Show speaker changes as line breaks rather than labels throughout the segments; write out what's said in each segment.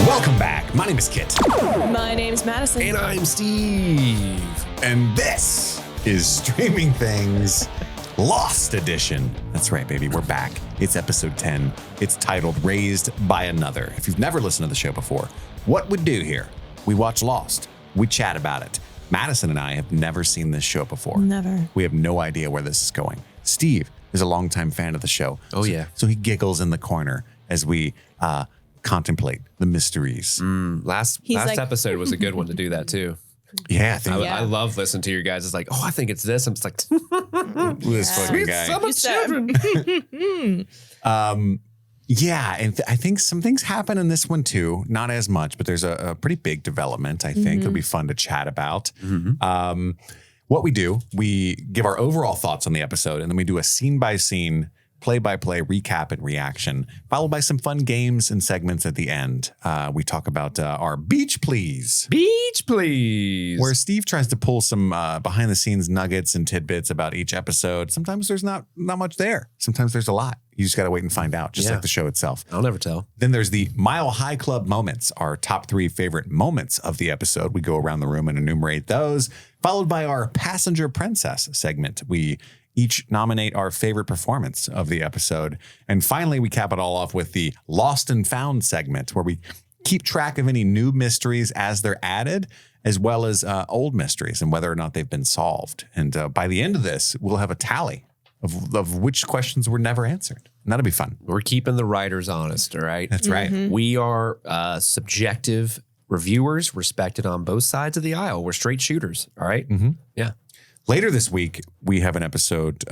Welcome back. My name is Kit.
My name's Madison.
And I'm Steve.
And this is Streaming Things Lost Edition. That's right, baby. We're back. It's episode 10. It's titled Raised by Another. If you've never listened to the show before, what we do here, we watch Lost. We chat about it. Madison and I have never seen this show before.
Never.
We have no idea where this is going. Steve is a longtime fan of the show.
Oh, yeah.
So he giggles in the corner as we contemplate the mysteries.
Last
like-
episode was a good one to do that too.
Yeah, I think
I love listening to your guys. It's like, oh, I think it's this. I'm just like,
this fucking guy.
some
You said-
children.
Yeah, and I think some things happen in this one too. Not as much, but there's a pretty big development. I think it'll be fun to chat about. What we do, we give our overall thoughts on the episode, and then we do a scene-by-scene, play-by-play recap and reaction, followed by some fun games and segments at the end. We talk about our Beach Please,
Beach, please.
where Steve tries to pull some behind-the-scenes nuggets and tidbits about each episode. Sometimes there's not much there. Sometimes there's a lot. You just got to wait and find out, just like the show itself.
I'll never tell.
Then there's the Mile High Club moments, our top 3 favorite moments of the episode. We go around the room and enumerate those, followed by our Passenger Princess segment. We each nominate our favorite performance of the episode. And finally, we cap it all off with the Lost and Found segment, where we keep track of any new mysteries as they're added, as well as old mysteries and whether or not they've been solved. And by the end of this, we'll have a tally of which questions were never answered. And that'll be fun.
We're keeping the writers honest, all right?
That's right.
We are subjective reviewers, respected on both sides of the aisle. We're straight shooters, all right? Yeah.
Later this week, we have an episode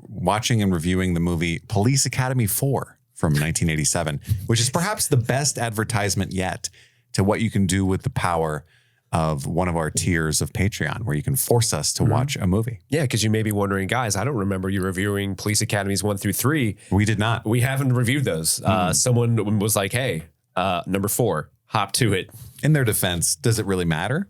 watching and reviewing the movie Police Academy 4 from 1987, which is perhaps the best advertisement yet to what you can do with the power of one of our tiers of Patreon, where you can force us to watch a movie.
Yeah, because you may be wondering, guys, I don't remember you reviewing Police Academies 1 through 3.
We did not.
We haven't reviewed those. Someone was like, hey, number 4, hop to it.
In their defense, does it really matter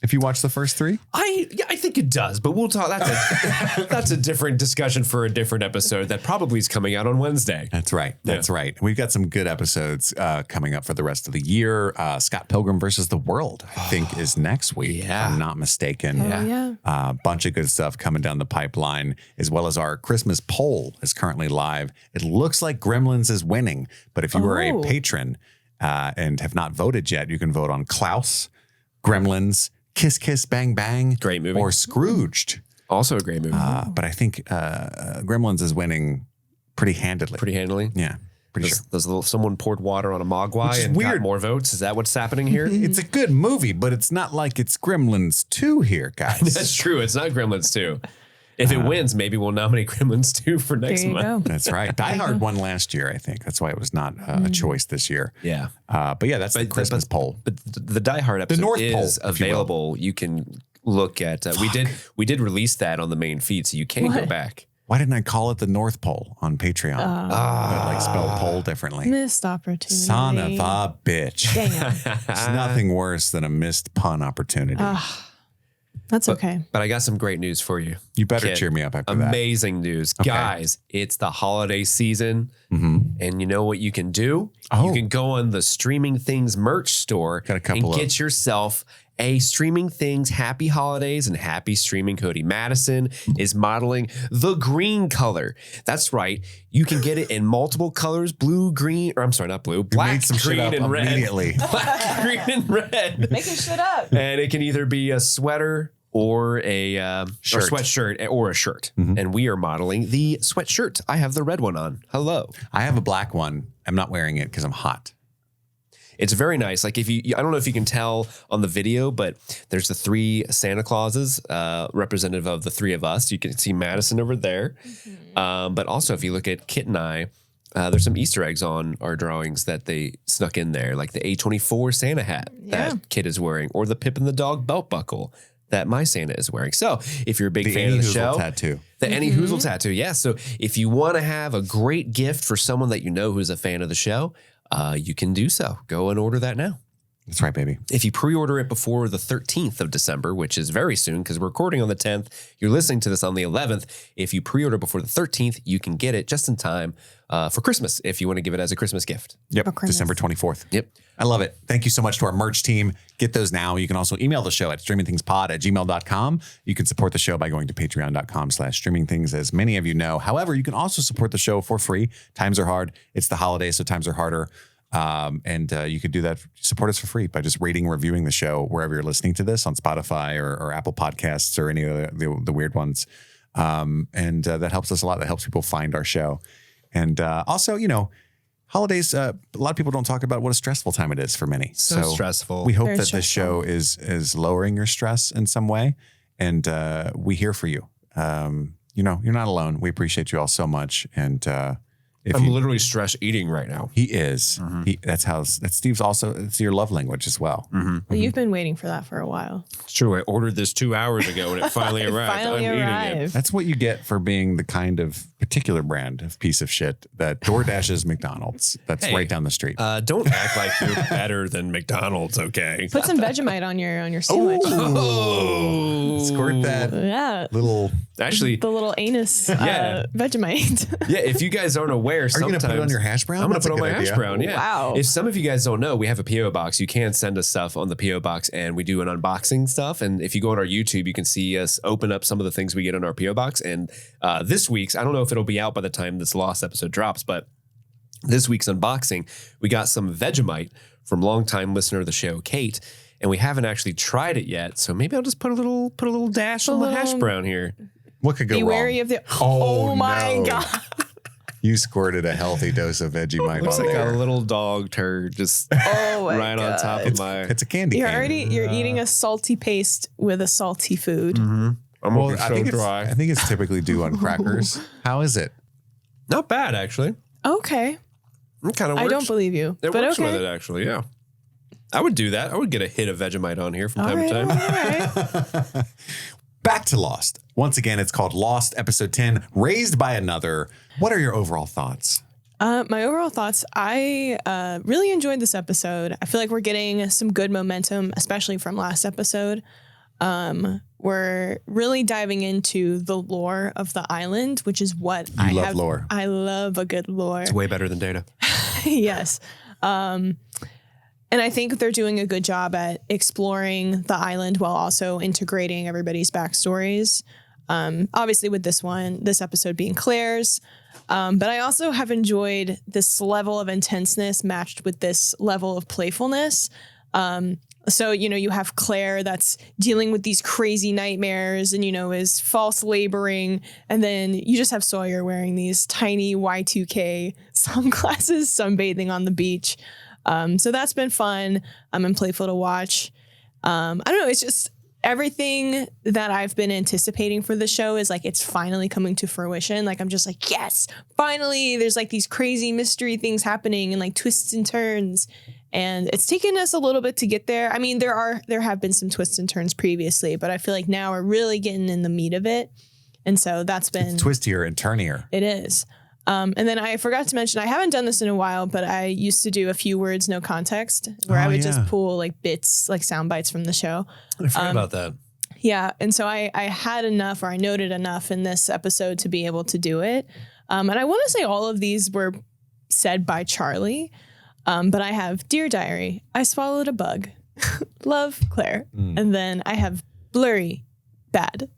if you watch the first 3?
I think it does, but we'll talk. That's a different discussion for a different episode that probably is coming out on Wednesday.
That's right. That's right. We've got some good episodes coming up for the rest of the year. Scott Pilgrim versus the World, I think, is next week, if I'm not mistaken. A bunch of good stuff coming down the pipeline, as well as our Christmas poll is currently live. It looks like Gremlins is winning, but if you are a patron and have not voted yet, you can vote on Klaus, Gremlins, Kiss Kiss Bang Bang,
Great movie,
or Scrooged.
Also a great movie.
But I think Gremlins is winning pretty handedly.
Pretty handily.
Yeah, pretty sure.
There's someone poured water on a mogwai and got more votes. Is that what's happening here?
It's a good movie, but it's not like it's Gremlins 2 here, guys.
That's true. It's not Gremlins 2. If it wins, maybe we'll nominate Gremlins 2 for next month.
That's right. Die Hard won last year, I think. That's why it was not a choice this year.
Yeah.
But yeah, that's the Christmas poll.
But the Die Hard episode
North
is
Pole, if you will.
available. You can look at. We did release that on the main feed, so you can go back.
Why didn't I call it the North Pole on Patreon? But like spell pole differently.
Missed opportunity.
Son of a bitch.
Damn.
It's nothing worse than a missed pun opportunity.
That's okay.
But I got some great news for you.
You better
Kid.
cheer me up after that.
Amazing news. Guys, it's the holiday season. And you know what you can do?
Oh.
You can go on the Streaming Things merch store
Got a couple
and get yourself a Streaming Things Happy Holidays and Happy Streaming hoodie. Madison is modeling the green color. That's right. You can get it in multiple colors, blue, green, or I'm sorry, not blue, black,
made some shit
green,
up
and red.
immediately.
Black, green, and red.
Making shit up.
And it can either be a sweater or a
Shirt.
or sweatshirt or a shirt. And we are modeling the sweatshirt. I have the red one on. Hello.
I have a black one. I'm not wearing it because I'm hot.
It's very nice. Like I don't know if you can tell on the video, but there's the 3 Santa Clauses representative of the 3 of us. You can see Madison over there. But also if you look at Kit and I, there's some Easter eggs on our drawings that they snuck in there, like the A24 Santa hat that Kit is wearing, or the Pip and the Dog belt buckle that my Santa is wearing. So if you're a big fan of the show,
tattoo.
The Any Hoozle tattoo. Yeah. So if you want to have a great gift for someone that you know who's a fan of the show, you can do so. Go and order that now.
That's right, baby.
If you pre-order it before the 13th of December, which is very soon because we're recording on the 10th, you're listening to this on the 11th. If you pre-order before the 13th, you can get it just in time for Christmas if you want to give it as a Christmas gift.
Yep, December 24th.
Yep.
I love it. Thank you so much to our merch team. Get those now. You can also email the show at streamingthingspod@gmail.com. You can support the show by going to patreon.com/streamingthings, as many of you know. However, you can also support the show for free. Times are hard. It's the holidays, so times are harder. And you could do that, support us for free by just rating and reviewing the show wherever you're listening to this, on Spotify or Apple Podcasts or any of the weird ones. And that helps us a lot. That helps people find our show. And also, holidays, a lot of people don't talk about what a stressful time it is for many.
So stressful.
We hope
Very
that this show is lowering your stress in some way. And we here for you. You're not alone. We appreciate you all so much. And
I'm literally stress eating right now.
he is. That's Steve's also, it's your love language as well.
Well, you've been waiting for that for a while.
It's true. I ordered this 2 hours ago and it finally arrived.
Finally
I'm eating it.
arrived.
That's what you get for being the kind of particular brand of piece of shit that DoorDashes McDonald's. That's
Hey,
right down the street.
Don't act like you're better than McDonald's, okay?
Put some Vegemite on your sandwich.
Oh,
Squirt that
Yeah.
little.
Actually,
The little anus
Yeah.
Vegemite.
yeah, if you guys aren't aware,
Are you going
sometimes
to put it on your hash brown?
I'm going
That's
to
a
put it on
good
my hash
idea.
brown. Yeah.
Wow.
If some of you guys don't know, we have a PO box. You can send us stuff on the PO box, and we do an unboxing stuff. And if you go on our YouTube, you can see us open up some of the things we get on our PO box. And this week's, I don't know if it'll be out by the time this Lost episode drops, but this week's unboxing, we got some Vegemite from longtime listener of the show, Kate. And we haven't actually tried it yet, so maybe I'll just put a little dash on the hash brown here.
What could go
Be
wrong?
wary of the.
Oh,
Oh my
no.
God.
You squirted a healthy dose of Vegemite
Looks
on
like
there.
a little dog turd just
Oh my
right
God.
on top of my.
It's a candy
You're
cane.
you're eating a salty paste with a salty food.
I'm
Well,
gonna be
I
so
think
dry.
I think it's typically due on crackers. How is it?
Not bad, actually.
Okay.
It kind of works.
I don't believe you.
It
but
works
okay.
with it, actually, yeah. I would do that. I would get a hit of Vegemite on here from time to time.
All right.
Back to Lost. Once again, it's called Lost, episode 10, Raised by Another. What are your overall thoughts?
My overall thoughts, I really enjoyed this episode. I feel like we're getting some good momentum, especially from last episode. We're really diving into the lore of the island, which is what I
love
have.
lore.
I love a good lore.
It's way better than Data.
Yes. And I think they're doing a good job at exploring the island while also integrating everybody's backstories. Obviously with this episode being Claire's. But I also have enjoyed this level of intenseness matched with this level of playfulness. So, you have Claire that's dealing with these crazy nightmares and, is false laboring. And then you just have Sawyer wearing these tiny Y2K sunglasses, sunbathing on the beach. So that's been fun and playful to watch. I don't know. It's just everything that I've been anticipating for the show is like, it's finally coming to fruition. Like, I'm just like, yes, finally there's like these crazy mystery things happening and like twists and turns. And it's taken us a little bit to get there. I mean, there have been some twists and turns previously, but I feel like now we're really getting in the meat of it. And so that's been
It's twistier and turnier.
It is. And then I forgot to mention, I haven't done this in a while, but I used to do a few words, no context, where I would just pull like bits, like sound bites from the show.
I forgot about that.
Yeah. And so I had enough, or I noted enough in this episode to be able to do it. And I want to say all of these were said by Charlie. But I have Dear Diary, I swallowed a bug. Love, Claire. And then I have blurry, bad.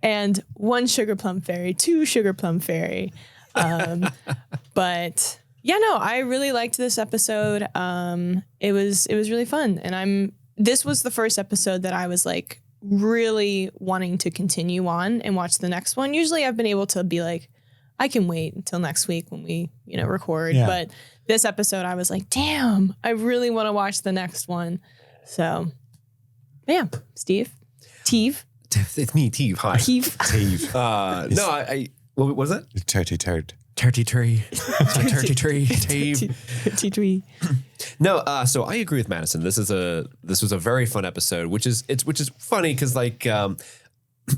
And 1 sugar plum fairy, 2 sugar plum fairy. But yeah, no, I really liked this episode. It was really fun. And this was the first episode that I was like really wanting to continue on and watch the next one. Usually I've been able to be like, I can wait until next week when we, record.
Yeah.
But this episode, I was like, damn, I really want to watch the next one. So, yeah, Steve.
It's me, Teve. Hi.
Tave.
No, I what was that?
Turty turd.
Turty tree. Turty tree. Teve. No, so I agree with Madison. This was a very fun episode, which is funny because like I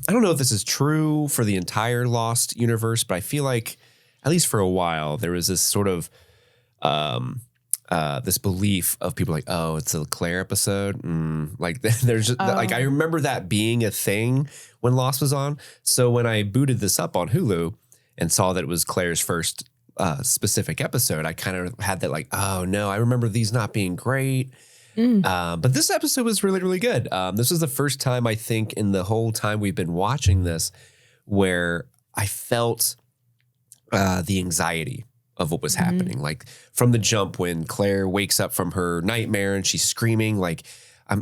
don't know if this is true for the entire Lost universe, but I feel like at least for a while there was this sort of this belief of people like, oh, it's a Claire episode. Like there's just, like, I remember that being a thing when Lost was on. So when I booted this up on Hulu and saw that it was Claire's first specific episode, I kind of had that like, oh no, I remember these not being great. But this episode was really, really good. This was the first time I think in the whole time we've been watching this where I felt the anxiety of what was happening. Like from the jump when Claire wakes up from her nightmare and she's screaming, like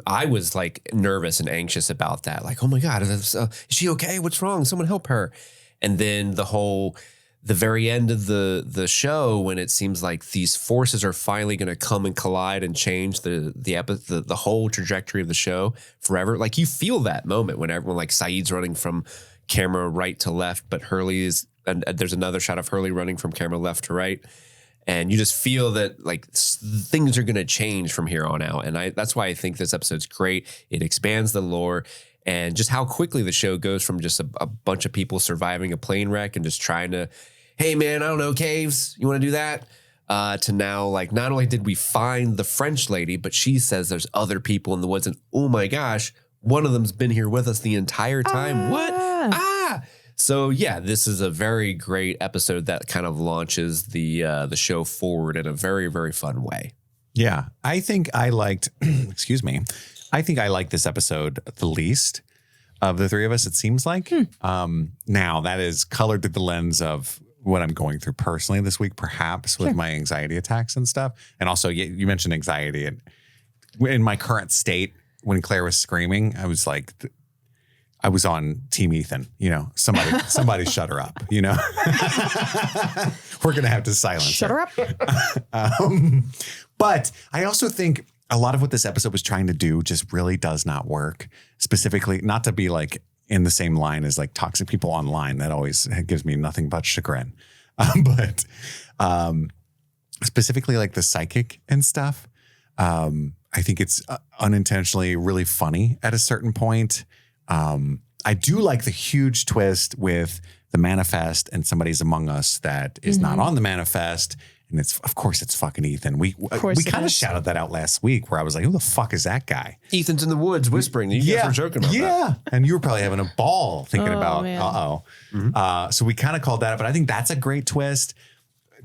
I was like nervous and anxious about that. Like, oh my God, is she okay? What's wrong? Someone help her. And then the very end of the show when it seems like these forces are finally going to come and collide and change the whole trajectory of the show forever. Like you feel that moment when everyone, like Saeed's running from camera right to left, but Hurley is, and there's another shot of Hurley running from camera left to right. And you just feel that like things are going to change from here on out. And that's why I think this episode's great. It expands the lore and just how quickly the show goes from just a bunch of people surviving a plane wreck and just trying to, hey man, I don't know, caves, you want to do that? To now, like, not only did we find the French lady, but she says there's other people in the woods and oh my gosh, one of them's been here with us the entire time. What? So yeah, this is a very great episode that kind of launches the show forward in a very, very fun way.
Yeah, I think I liked, excuse me, I think I liked this episode the least of the three of us, it seems like. Now, that is colored through the lens of what I'm going through personally this week, perhaps with my anxiety attacks and stuff. And also, you mentioned anxiety. And in my current state, when Claire was screaming, I was like, I was on Team Ethan, you know, somebody shut her up, you know. We're going to have to silence
her up.
But I also think a lot of what this episode was trying to do just really does not work. Specifically, not to be like in the same line as like toxic people online. That always gives me nothing but chagrin. But specifically like the psychic and stuff. I think it's unintentionally really funny at a certain point. I do like the huge twist with the manifest and somebody's among us that is not on the manifest. And it's, of course, it's fucking Ethan. We kind of shouted that out last week where I was like, who the fuck is that guy?
Ethan's in the woods whispering. You guys were joking about that.
Yeah. And you were probably having a ball thinking about, So we kind of called that up, but I think that's a great twist.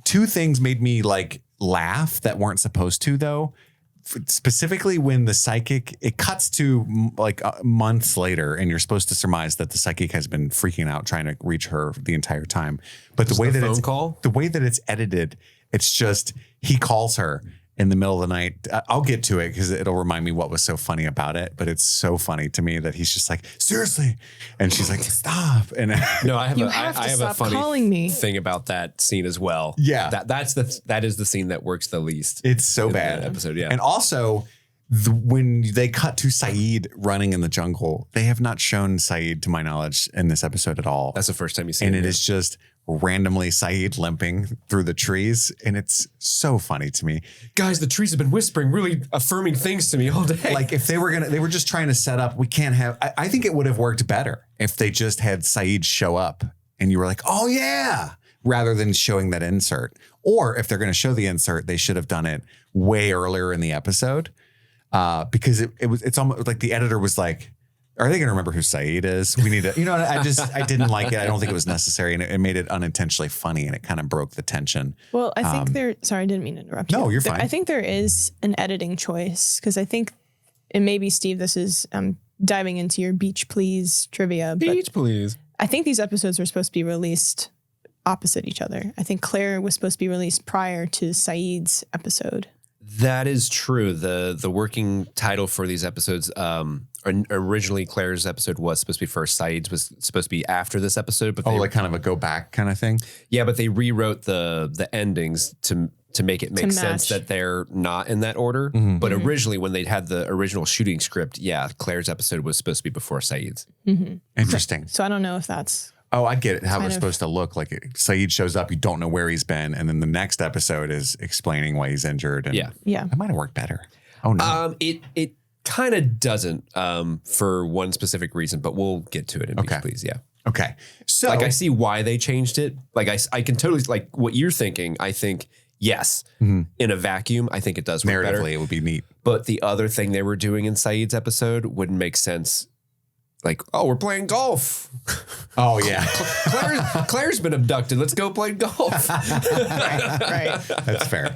Two things made me like laugh that weren't supposed to though. Specifically when the psychic, it cuts to like months later and you're supposed to surmise that the psychic has been freaking out trying to reach her the entire time. But the way that it's edited, it's just, he calls her in the middle of the night. I'll get to it because it'll remind me what was so funny about it. But it's so funny to me that he's just like, seriously. And she's like, stop. And
no, I have a funny thing about that scene as well.
Yeah.
That is the scene that works the least.
It's so bad.
Episode, yeah.
And also when they cut to Saeed running in the jungle, they have not shown Saeed to my knowledge in this episode at all.
That's the first time you see
him.
And
it is just randomly Saeed limping through the trees. And it's so funny to me.
Guys, the trees have been whispering really affirming things to me all day.
Like if they were just trying to set up, we can't have, I think it would have worked better if they just had Saeed show up and you were like, oh yeah, rather than showing that insert. Or if they're going to show the insert, they should have done it way earlier in the episode. Because it's almost like the editor was like, are they going to remember who Saeed is? We need to, you know, I didn't like it. I don't think it was necessary. And it made it unintentionally funny and it kind of broke the tension.
Well, I think sorry, I didn't mean to interrupt you.
No, you're fine.
I think there is an editing choice because I think, and maybe Steve, this is diving into your Beach Please trivia.
Beach Please.
I think these episodes were supposed to be released opposite each other. I think Claire was supposed to be released prior to Saeed's episode.
That is true. The working title for these episodes, originally Claire's episode was supposed to be first. Saeed's was supposed to be after this episode. But
like kind of a go back kind of thing?
Yeah, but they rewrote the endings to make it make sense that they're not in that order. Mm-hmm. But originally when they had the original shooting script, yeah, Claire's episode was supposed to be before Saeed's.
Mm-hmm.
Interesting.
So I don't know if that's...
Oh, I get it. How it's supposed to look like Saeed shows up. You don't know where he's been. And then the next episode is explaining why he's injured. And
yeah.
It might have worked better. Oh, no.
It kind of doesn't for one specific reason, but we'll get to it in Beach Please. Yeah.
Okay. So
like I see why they changed it. Like I can totally like what you're thinking. I think Yes. In a vacuum, I think it does work better.
Narratively, it would be neat.
But the other thing they were doing in Saeed's episode wouldn't make sense. Like, oh, we're playing golf.
Oh, yeah.
Claire's been abducted. Let's go play golf.
Right.
That's fair.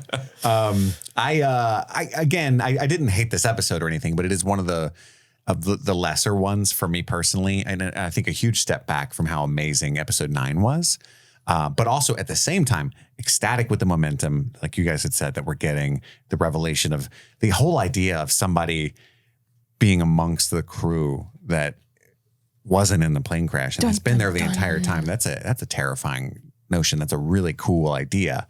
I didn't hate this episode or anything, but it is one of the lesser ones for me personally. And I think a huge step back from how amazing episode 9 was. But also at the same time, ecstatic with the momentum, like you guys had said, that we're getting the revelation of the whole idea of somebody being amongst the crew that wasn't in the plane crash and has been there the entire time. That's a terrifying notion. That's a really cool idea.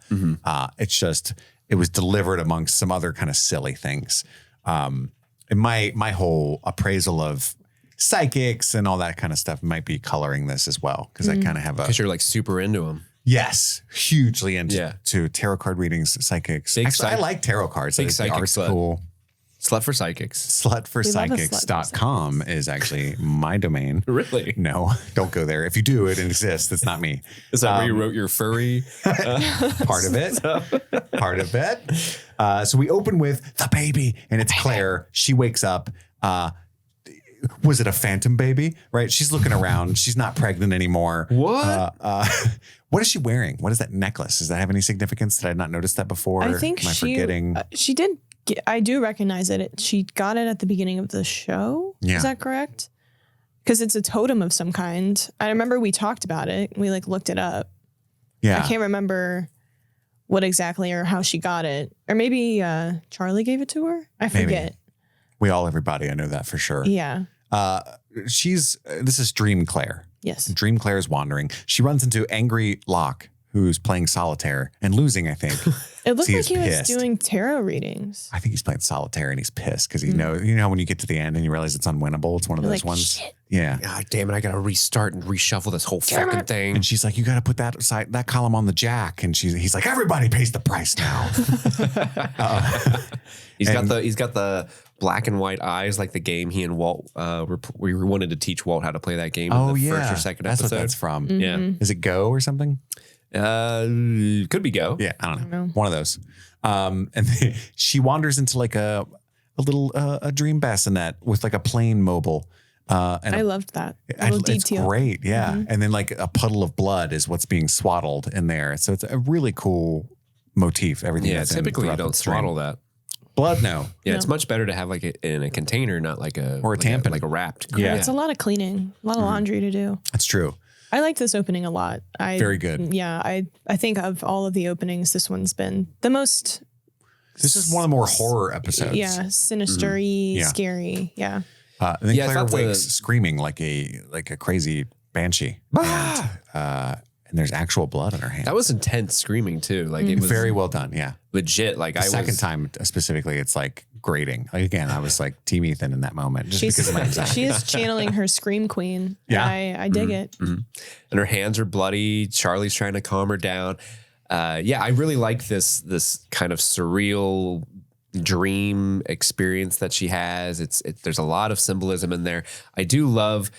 It's just, it was delivered amongst some other kind of silly things. And my whole appraisal of psychics and all that kind of stuff might be coloring this as well. Cause I kind of have
Because you're like super into them.
Yes, hugely into to tarot card readings, psychics. Actually, I like tarot cards.
Big psychic
art's
slut.
cool.
Slut for psychics.
Slutforpsychics.com is actually my domain.
Really?
No, don't go there. If you do, it exists. It's not me.
Is that where you wrote your furry?
Part of it. Part of it. So we open with the baby, and it's Claire. She wakes up. Was it a phantom baby? Right? She's looking around. She's not pregnant anymore.
What?
What is she wearing? What is that necklace? Does that have any significance? Did I not notice that before?
I think
Am I forgetting?
She did. I do recognize it. She got it at the beginning of the show.
Yeah.
Is that correct? Because it's a totem of some kind. I remember we talked about it. We looked it up.
Yeah.
I can't remember what exactly or how she got it. Or maybe Charlie gave it to her. I forget.
Everybody. I know that for sure.
Yeah.
This is Dream Claire.
Yes.
Dream Claire is wandering. She runs into angry Locke, who's playing solitaire and losing, I think.
It looked like he
pissed.
was doing tarot readings.
I think he's playing solitaire and he's pissed because he knows, when you get to the end and you realize it's unwinnable, it's one of those ones.
Shit.
Yeah.
God damn it, I gotta restart and reshuffle this whole fucking thing.
And she's like, you got to put that column on the jack. And he's like, everybody pays the price now.
He's got the black and white eyes, like the game he and Walt we wanted to teach Walt how to play that game in the first or second
that's
episode.
What that's from.
Yeah.
Is it Go or something?
Could be Go.
Yeah, I don't know. One of those. And she wanders into like a little a dream bassinet with like a plane mobile. And
I loved that. Little detail.
It's great. Yeah. And then like a puddle of blood is what's being swaddled in there. So it's a really cool motif. Everything.
Yeah.
That's
Typically, you
throughout
don't
the stream.
swaddle that.
Blood, no.
Yeah, it's much better to have like it in a container, not like a
tampon.
like a wrapped.
Yeah.
It's a lot of cleaning, a lot of laundry to do.
That's true.
I like this opening a lot.
Very good.
Yeah, I think of all of the openings, this one's been the most.
This is one of the more horror episodes.
Yeah, sinister-y, scary. Yeah.
And then Claire wakes screaming like a crazy banshee. And there's actual blood in her hand.
That was intense screaming too. Like it was
very well done. Yeah.
Legit. Like
the second time specifically, it's like grating. Like, again, I was like Team Ethan in that moment just because of my anxiety.
She is channeling her scream queen.
Yeah.
I dig it.
And her hands are bloody. Charlie's trying to calm her down. I really like this kind of surreal dream experience that she has. There's a lot of symbolism in there. I do love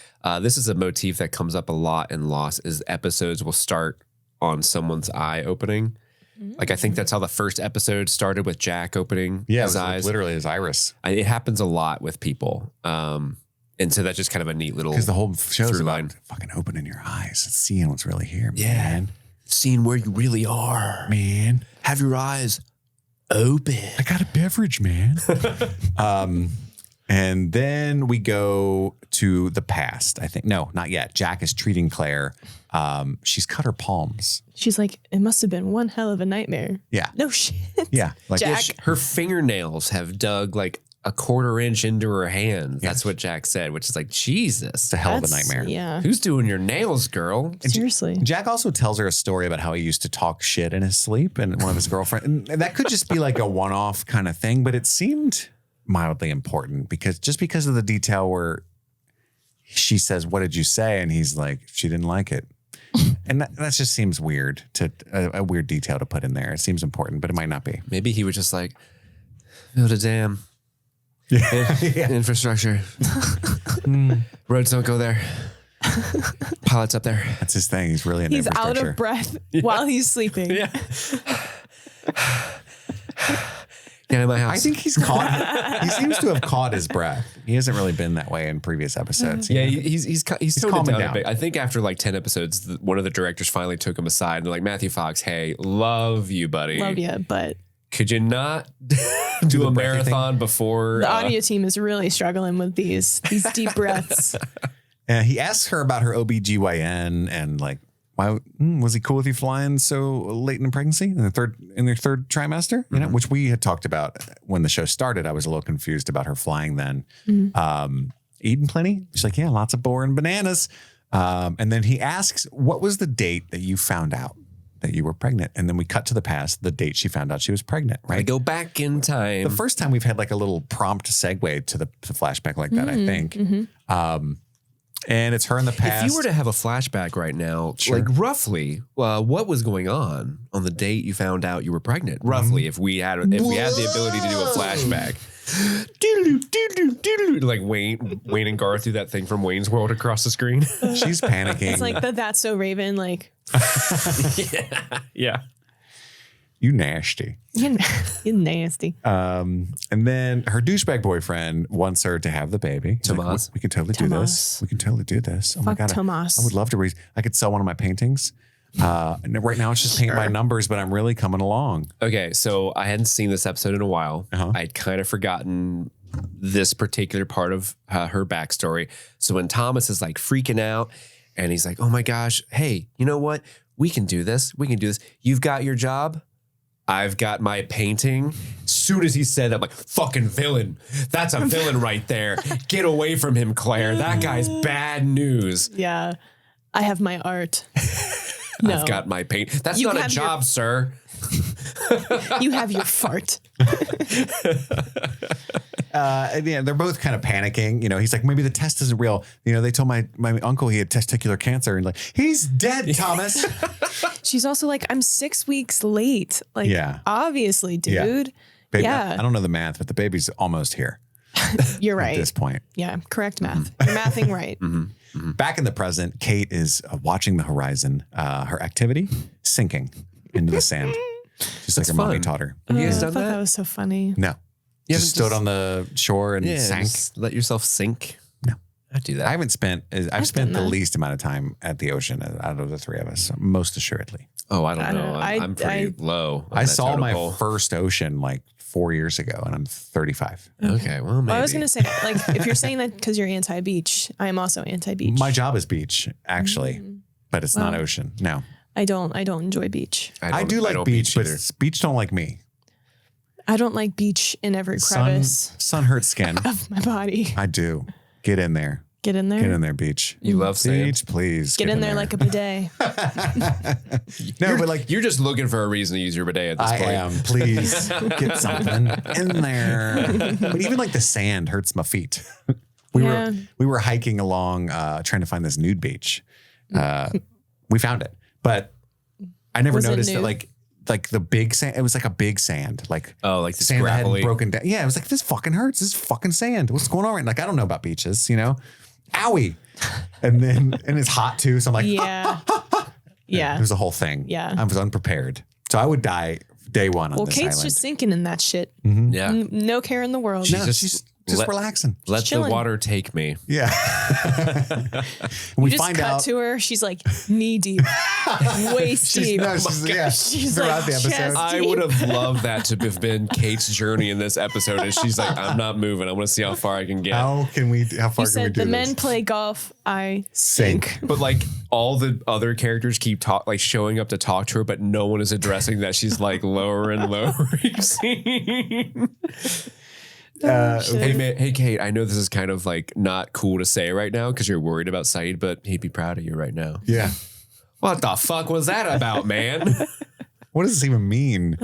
this is a motif that comes up a lot in Lost is episodes will start on someone's eye opening. Like I think that's how the first episode started with Jack opening his eyes.
Literally his iris.
It happens a lot with people. And so that's just kind of a neat little
because the whole show's
line.
about fucking opening your eyes and seeing what's really here,
Yeah.
man.
Seeing where you really are.
Man.
Have your eyes open.
I got a beverage, man. And then we go to the past, I think. No, not yet. Jack is treating Claire. She's cut her palms.
She's like, it must have been one hell of a nightmare.
Yeah.
No shit.
Yeah. Like
Jack.
Her fingernails have dug like a 1/4 inch into her hand. That's what Jack said, which is like, Jesus.
It's a hell of a nightmare.
Yeah.
Who's doing your nails, girl?
Seriously.
Jack also tells her a story about how he used to talk shit in his sleep and one of his girlfriends. And that could just be like a one-off kind of thing, but it seemed mildly important because of the detail where she says, "What did you say?" And he's like, "She didn't like it." And that just seems weird a weird detail to put in there. It seems important, but it might not be.
Maybe he was just like, build a dam. Infrastructure. Roads don't go there. Pilots up there.
That's his thing. He's really into
He's out
infrastructure.
of breath while he's sleeping.
Yeah. Get out of my house.
I think he seems to have caught his breath. He hasn't really been that way in previous episodes.
Yeah, he's toned it
calming
down
down.
a bit. I think after like 10 episodes, one of the directors finally took him aside and they're like, Matthew Fox, hey, love you, buddy.
Love you, but
Could you not do a marathon before?
the audio team is really struggling with these deep breaths.
He asks her about her OBGYN and like, why was he cool with you flying so late in the pregnancy in their third trimester? You know, which we had talked about when the show started. I was a little confused about her flying then. Eating plenty? She's like, yeah, lots of boring bananas. And then he asks, what was the date that you found out that you were pregnant? And then we cut to the past, the date she found out she was pregnant, right?
I go back in time.
The first time we've had like a little prompt segue to the flashback like that, I think. And it's her in the past.
If you were to have a flashback right now, like roughly, what was going on the date you found out you were pregnant? Roughly, if we had the ability to do a flashback. Like Wayne and Garth do that thing from Wayne's World across the screen.
She's panicking.
It's like the That's So Raven, like
yeah.
You nasty.
you're nasty.
And then her douchebag boyfriend wants her to have the baby. He's
Tomas.
like, we can totally do this. We can totally do this. Oh my
Fuck
God.
Tomas.
I would love to I could sell one of my paintings. And right now it's just paint by numbers, but I'm really coming along.
Okay, so I hadn't seen this episode in a while. I'd kind of forgotten this particular part of her backstory. So when Thomas is like freaking out and he's like, oh my gosh, hey, you know what? We can do this. We can do this. You've got your job. I've got my painting. As soon as he said that, I'm like, fucking villain. That's a villain right there. Get away from him, Claire. That guy's bad news.
Yeah. I have my art. No.
I've got my paint. That's not a job, sir.
You have your fart.
And yeah, they're both kind of panicking. You know, he's like, maybe the test isn't real. You know, they told my uncle he had testicular cancer, and like, he's dead, Thomas.
She's also like, I'm 6 weeks late. Like, obviously, dude.
Baby,
Yeah.
I don't know the math, but the baby's almost here
You're right.
at this point.
Yeah, correct math. You're mathing right.
Back in the present, Kate is watching the horizon, her activity sinking into the sand. Just like her mommy taught her.
Have you guys
I
done
thought
that?
that was so funny.
No. You just stood on the shore and sank.
Just let yourself sink.
No.
I do that.
I've spent the least amount of time at the ocean out of the three of us, most assuredly.
Oh, I don't know. I'm pretty low.
I saw my first ocean like 4 years ago, and I'm 35.
Okay, well, maybe.
Well, I was going to say, like, if you're saying that because you're anti-beach, I am also anti-beach.
My job is beach, actually, but it's not ocean. No.
I don't enjoy beach.
I do like beach, but beach don't like me.
I don't like beach in every crevice
Sun hurts skin.
of my body.
I do. Get in there.
Get in there.
Get in there, beach.
You love sand.
Beach, please.
Get in there like a bidet.
No, but like
you're just looking for a reason to use your bidet at this point.
I am. Please get something in there. But even like the sand hurts my feet. We were hiking along, trying to find this nude beach. We found it, but I never noticed that like the big sand. It was like a big sand, like
this
sand that
gravelly.
hadn't broken down. Yeah, it was like this fucking hurts. This is fucking sand. What's going on? Right? Like I don't know about beaches, you know. Owie, and it's hot too. So I'm like,
Yeah.
It was a whole thing.
Yeah.
I was unprepared, so I would die day one on this
Kate's
island.
just sinking in that shit.
Yeah.
No care in the world.
No, she's just relaxing.
Let the
chilling.
water take me.
Yeah.
We just cut to her. She's like knee deep, waist deep.
She's
like
throughout the episode.
chest
I would have loved that to have been Kate's journey in this episode. And she's like, I'm not moving. I want to see how far I can get.
How far
You
can we
said
do
the
this?
men play golf. I sink.
But like all the other characters keep showing up to talk to her, but no one is addressing that she's like lower and lower. Hey Kate, I know this is kind of like not cool to say right now because you're worried about Saeed, but he'd be proud of you right now.
Yeah.
What the fuck was that about, man?
What does this even mean?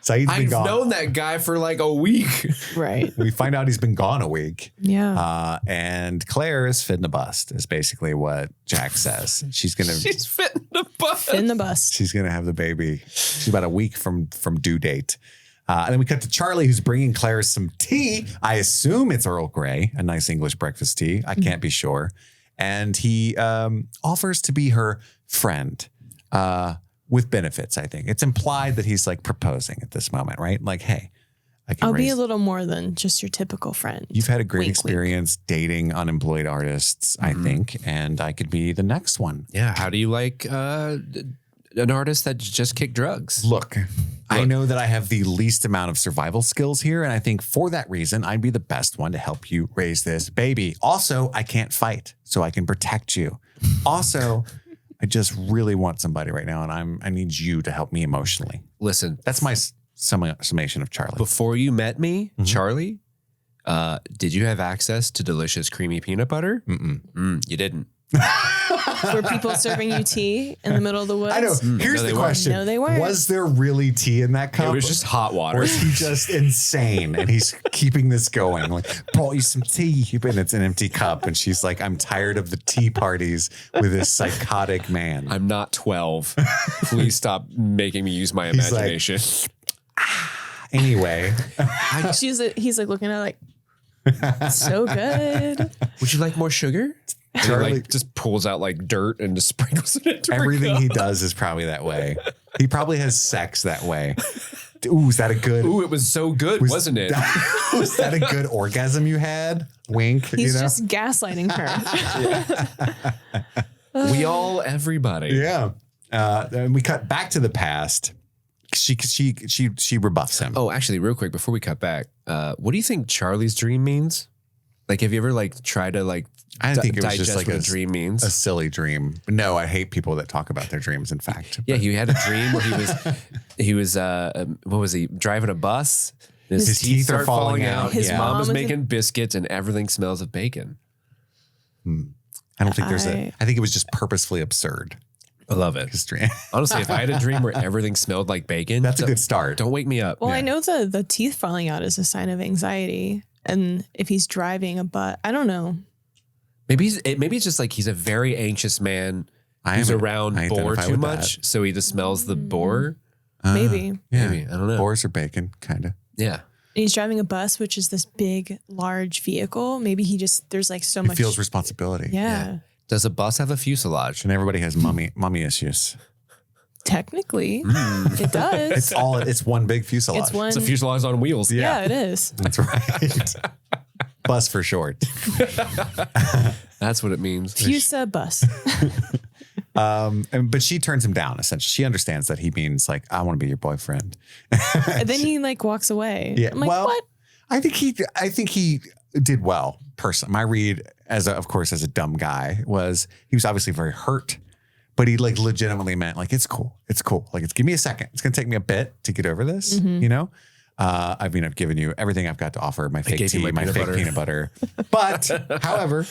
Saeed's been
I've
gone.
known that guy for like a week.
Right.
We find out he's been gone a week.
Yeah.
And Claire is fitting the bust, is basically what Jack says. She's
fitting the bust.
In the bust.
She's gonna have the baby. She's about a week from due date. And then we cut to Charlie, who's bringing Claire some tea. I assume it's Earl Grey, a nice English breakfast tea. I can't be sure. And he offers to be her friend. with benefits, I think. It's implied that he's like proposing at this moment, right? Like, hey, I can
I'll be a little more than just your typical friend.
You've had a great
Wink,
experience dating unemployed artists, I think, and I could be the next one.
Yeah. How do you like an artist that just kicked drugs?
Look, I know that I have the least amount of survival skills here, and I think for that reason, I'd be the best one to help you raise this baby. Also, I can't fight, so I can protect you. Also, I just really want somebody right now, and I need you to help me emotionally.
Listen,
That's my summation of Charlie.
before you met me, Charlie, did you have access to delicious creamy peanut butter? You didn't.
Were people serving you tea in the middle of the woods?
I know. Here's
No,
the
they
question.
No, they weren't.
Was there really tea in that cup?
It was just hot water.
Or is he just insane and he's keeping this going? Like, brought you some tea, and it's an empty cup. And she's like, I'm tired of the tea parties with this psychotic man.
I'm not 12. Please stop making me use my
He's like,
imagination.
Anyway,
He's like looking at so good.
Would you like more sugar? And he
Charlie-
like just pulls out like dirt and just sprinkles it into her
everything
cup.
he does is probably that way. He probably has sex that way. Ooh, is that a good?
Ooh, it was so good, wasn't it?
Was that a good orgasm you had? Wink.
He's just gaslighting her.
We all, everybody.
Yeah. And we cut back to the past. She rebuffs him.
Oh, actually, real quick before we cut back, what do you think Charlie's dream means? Like, have you ever like tried to like?
I think it was just
digest
like
what
a
dream means.
A silly dream. No, I hate people that talk about their dreams. In fact,
Yeah, he had a dream where he was what was he driving a bus?
His teeth are falling out.
His
Yeah.
Mom
mom
was
was
making biscuits and everything smells of bacon.
I don't think there's I think it was just purposefully absurd.
I love it.
His dream.
Honestly, if I had a dream where everything smelled like bacon,
That's a good start.
Don't wake me up.
Well, I know the teeth falling out is a sign of anxiety. And if he's driving a bus, I don't know.
Maybe it's just like he's a very anxious man who's around
I
boar
identify
too
with
much, so he just smells the boar.
Maybe.
Yeah.
Maybe, I don't know.
Boars or bacon, kind of.
Yeah.
And he's driving a bus, which is this big, large vehicle. Maybe there's like so
It
much.
feels responsibility.
Yeah.
Does a bus have a fuselage?
And everybody has mommy issues.
Technically, it does.
It's one big fuselage.
It's one.
It's a fuselage on wheels.
Yeah, it is.
That's right. Bus for short.
That's what it means.
Fusa bus.
But she turns him down, essentially. She understands that he means like, I want to be your boyfriend.
And then he like walks away.
Yeah.
I'm like,
well,
what?
I think he did well. Personally, my read as a dumb guy was he was obviously very hurt, but he like legitimately meant like, it's cool. Like give me a second. It's going to take me a bit to get over this, you know? I've given you everything I've got to offer, my fake
gave you
tea,
my
my
peanut
fake
butter.
peanut butter. But however,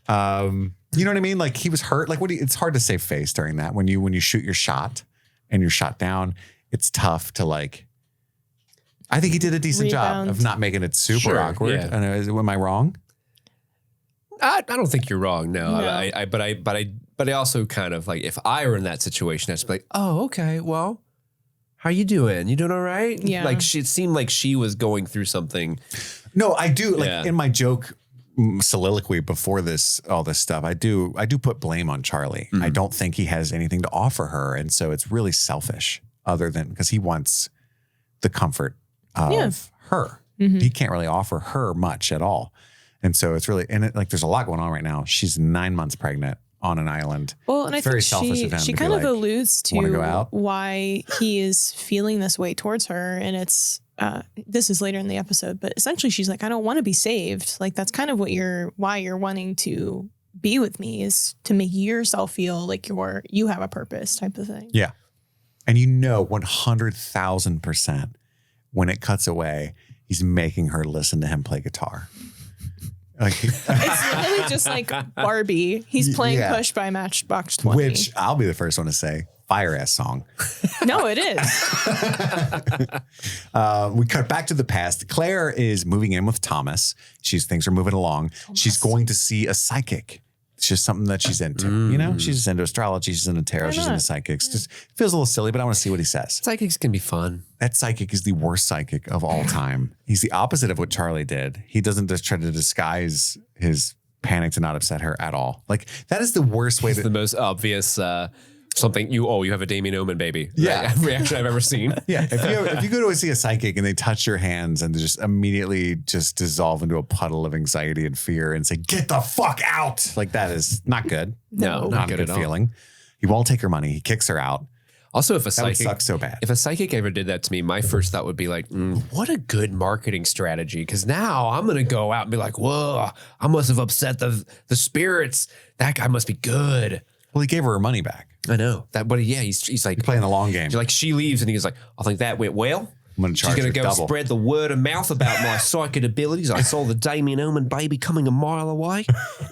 you know what I mean? Like he was hurt. Like it's hard to save face during that. When you shoot your shot and you're shot down, it's tough to like, I think he did a decent job of not making it super
Sure,
awkward.
yeah.
I know, am I wrong?
I don't think you're wrong. No,
No.
But I also kind of like if I were in that situation, I'd just be like, oh, okay, well, how you doing? You doing all right?
Yeah.
Like it seemed like she was going through something.
No, I do. Like
Yeah.
in my joke soliloquy before all this stuff, I do put blame on Charlie. I don't think he has anything to offer her. And so it's really selfish other than because he wants the comfort of her. He can't really offer her much at all. And so it's really, there's a lot going on right now. She's 9 months pregnant on an island.
Well, and
It's
I
very
think
selfish of him
she
to be
kind of
like,
alludes
"Wanna go
to
out?"
why he is feeling this way towards her. And it's, this is later in the episode, but essentially she's like, I don't want to be saved. Like that's kind of why you're wanting to be with me is to make yourself feel like you have a purpose type of thing.
Yeah. And 100,000% when it cuts away, he's making her listen to him play guitar. Like,
It's literally just like Barbie. He's playing
Yeah.
Push by Matchbox 20.
which I'll be the first one to say, fire ass song.
No, it is.
We cut back to the past. Claire is moving in with Thomas. Things are moving along. She's going to see a psychic. It's just something that she's into. You know, she's into astrology. She's into tarot.
Why
She's into
not?
psychics. Just feels a little silly, but I want to see what he says.
Psychics can be fun.
That psychic is the worst psychic of all time. He's the opposite of what Charlie did. He doesn't just try to disguise his panic to not upset her at all. Like that is the worst way
It's
to.
the most obvious Something you have a Damien Omen baby.
Yeah.
Reaction I've ever seen.
Yeah. If you go to see a psychic and they touch your hands and just immediately just dissolve into a puddle of anxiety and fear and say, get the fuck out. Like that is not good.
No,
not a good feeling. He won't take her money. He kicks her out.
Also, if a
That
psychic
would suck so bad.
If a psychic ever did that to me, my first thought would be like, what a good marketing strategy. Because now I'm going to go out and be like, whoa, I must have upset the spirits. That guy must be good.
Well, he gave her money back.
I know that, but yeah, he's like
You're playing the long game.
Like she leaves and he's like, I think that went well.
I'm going to charge
She's going
her
to go
double.
spread the word of mouth about my psychic abilities. I saw the Damien Omen baby coming a mile away.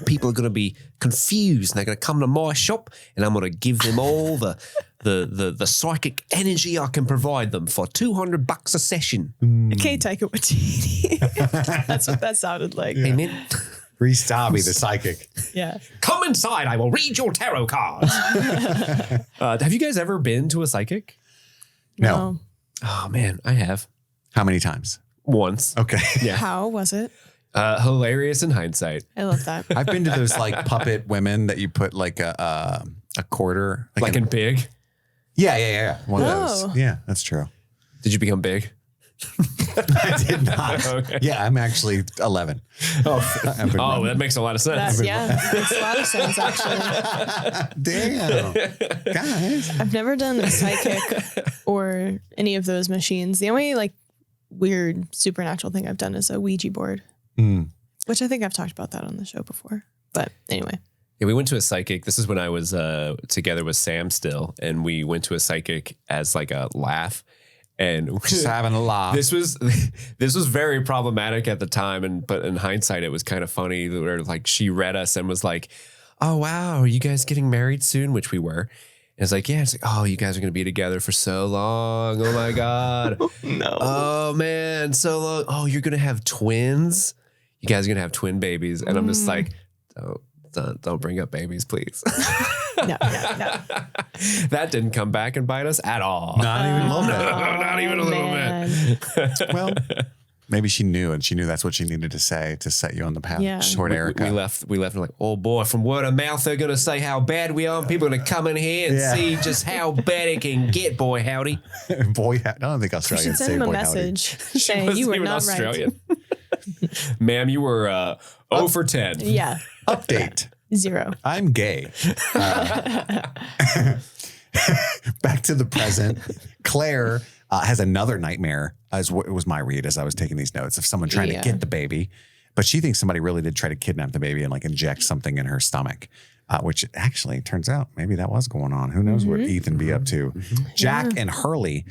People are going to be confused. And they're going to come to my shop, and I'm going to give them all the psychic energy I can provide them for $200 a session.
Okay, Taika Waititi. That's what that sounded like.
Hey, man.
Reese Dobby, the psychic.
Yeah.
Come inside. I will read your tarot cards. Have you guys ever been to a psychic?
No.
Oh, man, I have.
How many times?
Once.
Okay.
Yeah.
How was it?
Hilarious in hindsight.
I love that.
I've been to those like puppet women that you put like a quarter.
Like in Big?
Yeah. One of
Oh.
those. Yeah, that's true.
Did you become big?
I did not.
Okay.
Yeah, I'm actually 11.
Oh, that makes a lot of sense.
That makes a lot of sense, actually.
Damn. Guys.
I've never done a psychic or any of those machines. The only like weird supernatural thing I've done is a Ouija board, which I think I've talked about that on the show before. But anyway.
Yeah, we went to a psychic. This is when I was together with Sam still, and we went to a psychic as like a laugh. And
Just having a laugh.
this was very problematic at the time, but in hindsight, it was kind of funny. Where like she read us and was like, "Oh wow, are you guys getting married soon?" Which we were. And it's like, yeah. It's like, oh, you guys are gonna be together for so long. Oh my god.
No.
Oh man, so long. Oh, you're gonna have twins. You guys are gonna have twin babies, and I'm just like, don't bring up babies, please.
No.
That didn't come back and bite us at all.
Not even a little bit.
Not even a little bit.
Well, maybe she knew, and she knew that's what she needed to say to set you on the path.
Yeah.
Short Erica.
We left and like, oh boy, from word of mouth, they're going to say how bad we are. And people are going to come in here and see just how bad it can get, boy howdy.
Boy, I don't think
You
Australians
should
say
send him a
boy
message
She
saying
wasn't
you were
even
not
Australian. Ma'am, you were 0 for 10.
right. Yeah.
Update.
0.
I'm gay. Back to the present. Claire has another nightmare, as what was my read as I was taking these notes, of someone trying to get the baby. But she thinks somebody really did try to kidnap the baby and like inject something in her stomach, which actually turns out maybe that was going on. Who knows what Ethan be up to? Jack and Hurley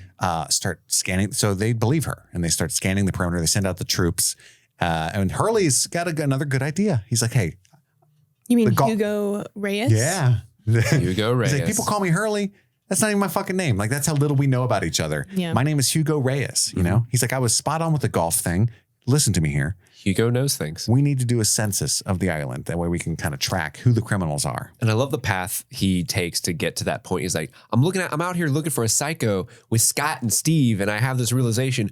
start scanning. So they believe her and they start scanning the perimeter. They send out the troops. And Hurley's got another good idea. He's like, hey.
You mean Hugo Reyes?
Yeah.
Hugo Reyes.
He's like, people call me Hurley. That's not even my fucking name. Like, that's how little we know about each other.
Yeah.
My name is Hugo Reyes, you know? He's like, I was spot on with the golf thing. Listen to me here.
Hugo knows things.
We need to do a census of the island. That way we can kind of track who the criminals are.
And I love the path he takes to get to that point. He's like, I'm out here looking for a psycho with Scott and Steve. And I have this realization,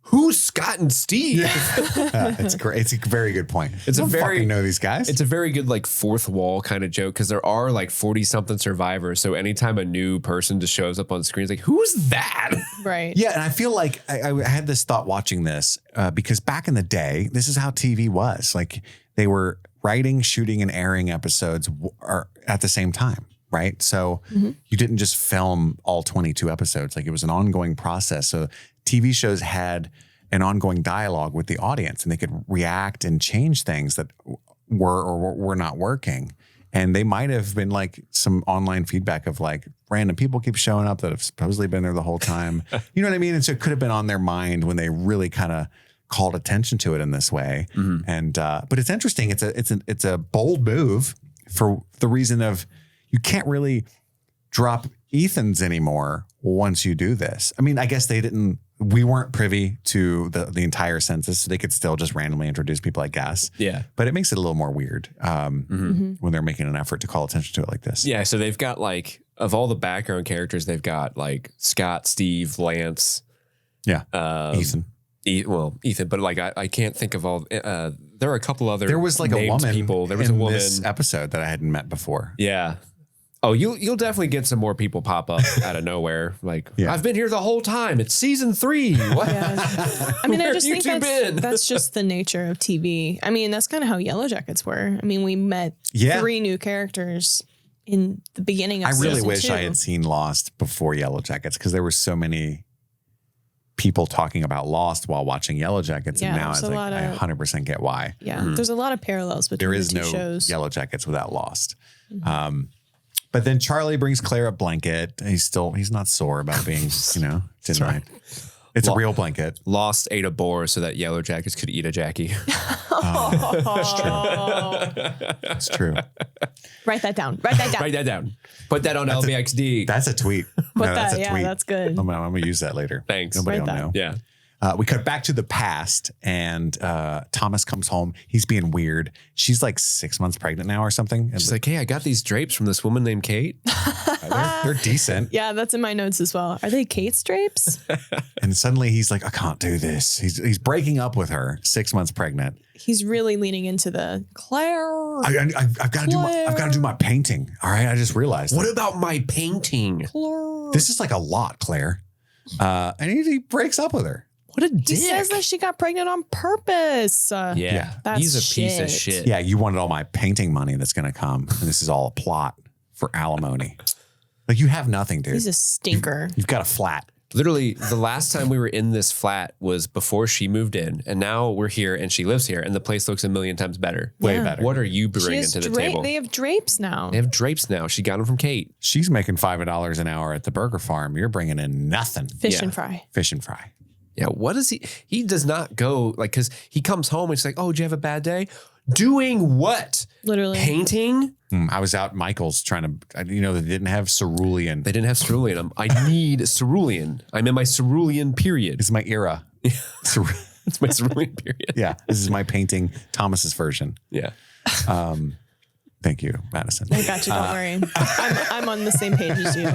who's Scott and Steve?
It's great. It's a very good point.
It's
I
a
don't
very
fucking know these guys.
It's a very good like fourth wall kind of joke because there are like 40-something survivors. So anytime a new person just shows up on screen, it's like, who's that?
Right.
Yeah, and I feel like I had this thought watching this because back in the day, this is how TV was. Like they were writing, shooting, and airing episodes at the same time, right? So you didn't just film all 22 episodes. Like it was an ongoing process. So TV shows had an ongoing dialogue with the audience, and they could react and change things that were or were not working. And they might have been like some online feedback of like random people keep showing up that have supposedly been there the whole time. You know what I mean? And so it could have been on their mind when they really kind of called attention to it in this way. And but it's interesting. It's a bold move for the reason of you can't really drop Ethan's anymore once you do this. I mean, I guess we weren't privy to the entire census, so they could still just randomly introduce people, I guess.
Yeah.
But it makes it a little more weird when they're making an effort to call attention to it like this.
Yeah. So they've got like, of all the background characters, they've got like Scott, Steve, Lance.
Yeah. Ethan.
Ethan, but like I can't think of all. There are a couple other.
There was like a
named
woman
people. There was a
in
woman
this episode that I hadn't met before.
Yeah. Oh, you'll definitely get some more people pop up out of nowhere. Like,
Yeah.
I've been here the whole time. It's season 3. What?
Yeah. I mean, I
Where
just
have you
think
two been?
that's just the nature of TV. I mean, that's kind of how Yellow Jackets were. I mean, we met
Yeah.
3 new characters in the beginning of
I really
season
wish
2.
I had seen Lost before Yellow Jackets because there were so many people talking about Lost while watching Yellow Jackets.
Yeah,
And now
there's
it's
a
like,
lot
I
of-
100% get why.
Yeah, there's a lot of parallels between
There is
the two
no
shows.
Yellow Jackets without Lost. But then Charlie brings Claire a blanket. He's not sore about being, denied. It's a real blanket.
Lost ate a boar so that Yellow Jackets could eat a Jackie.
It's true.
Write that down. Write that down.
Write that down. Put that on LBXD.
That's a tweet.
That's
a tweet.
that's good.
I'm gonna use that later.
Thanks.
Nobody will
Write that.
know.
Yeah.
We cut back to the past, and Thomas comes home. He's being weird. She's like 6 months pregnant now or something. And
She's like, hey, I got these drapes from this woman named Kate.
they're decent.
Yeah, that's in my notes as well. Are they Kate's drapes?
And suddenly he's like, I can't do this. He's breaking up with her, 6 months pregnant.
He's really leaning into the Claire.
I've got to do my painting. All right, I just realized.
What about my painting?
Claire.
This is like a lot, Claire. And he breaks up with her.
What a dick.
He says that she got pregnant on purpose.
Yeah.
That's
He's a piece of
shit.
shit.
Yeah, you wanted all my painting money that's going to come, and this is all a plot for alimony. Like you have nothing, dude.
He's a stinker.
You've got a flat.
Literally, the last time we were in this flat was before she moved in, and now we're here and she lives here, and the place looks a million times better.
Way
Yeah.
better.
What are you
She
bringing
has
to the
dra-
table?
They have drapes now.
They have drapes now. She got them from Kate.
She's making $5 an hour at the burger farm. You're bringing in nothing.
Fish
Yeah.
and fry.
Fish and fry.
Yeah, what is he? He does not go like, because he comes home and she's like, oh, did you have a bad day? Doing what?
Literally.
Painting?
I was out at Michael's trying to, they didn't have cerulean.
They didn't have cerulean. I need cerulean. I'm in my cerulean period.
This is my era. Ceru-
It's my cerulean period.
yeah, this is my painting, Thomas's version.
Yeah.
Thank you, Madison.
I got you. Don't worry. I'm on the same page as you.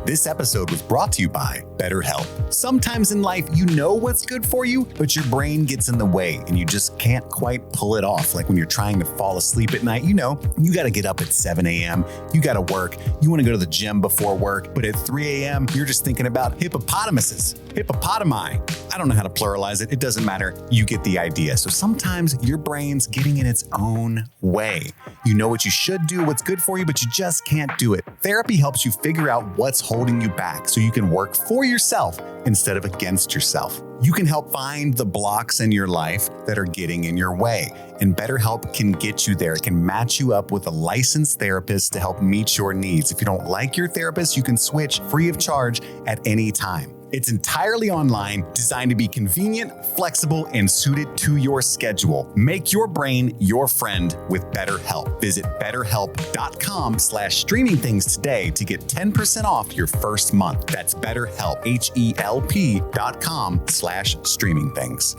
This episode was brought to you by BetterHelp. Sometimes in life, you know what's good for you, but your brain gets in the way and you just can't quite pull it off. Like when you're trying to fall asleep at night, you got to get up at 7 a.m. You got to work. You want to go to the gym before work, but at 3 a.m., you're just thinking about hippopotamuses, hippopotami. I don't know how to pluralize it. It doesn't matter. You get the idea. So sometimes your brain's getting in its own way. You know what you should do, what's good for you, but you just can't do it. Therapy helps you figure out what's holding you back so you can work for yourself instead of against yourself. You can help find the blocks in your life that are getting in your way. And BetterHelp can get you there. It can match you up with a licensed therapist to help meet your needs. If you don't like your therapist, you can switch free of charge at any time. It's entirely online, designed to be convenient, flexible, and suited to your schedule. Make your brain your friend with BetterHelp. Visit betterhelp.com/streamingthings today to get 10% off your first month. That's BetterHelp, HELP.com/streamingthings.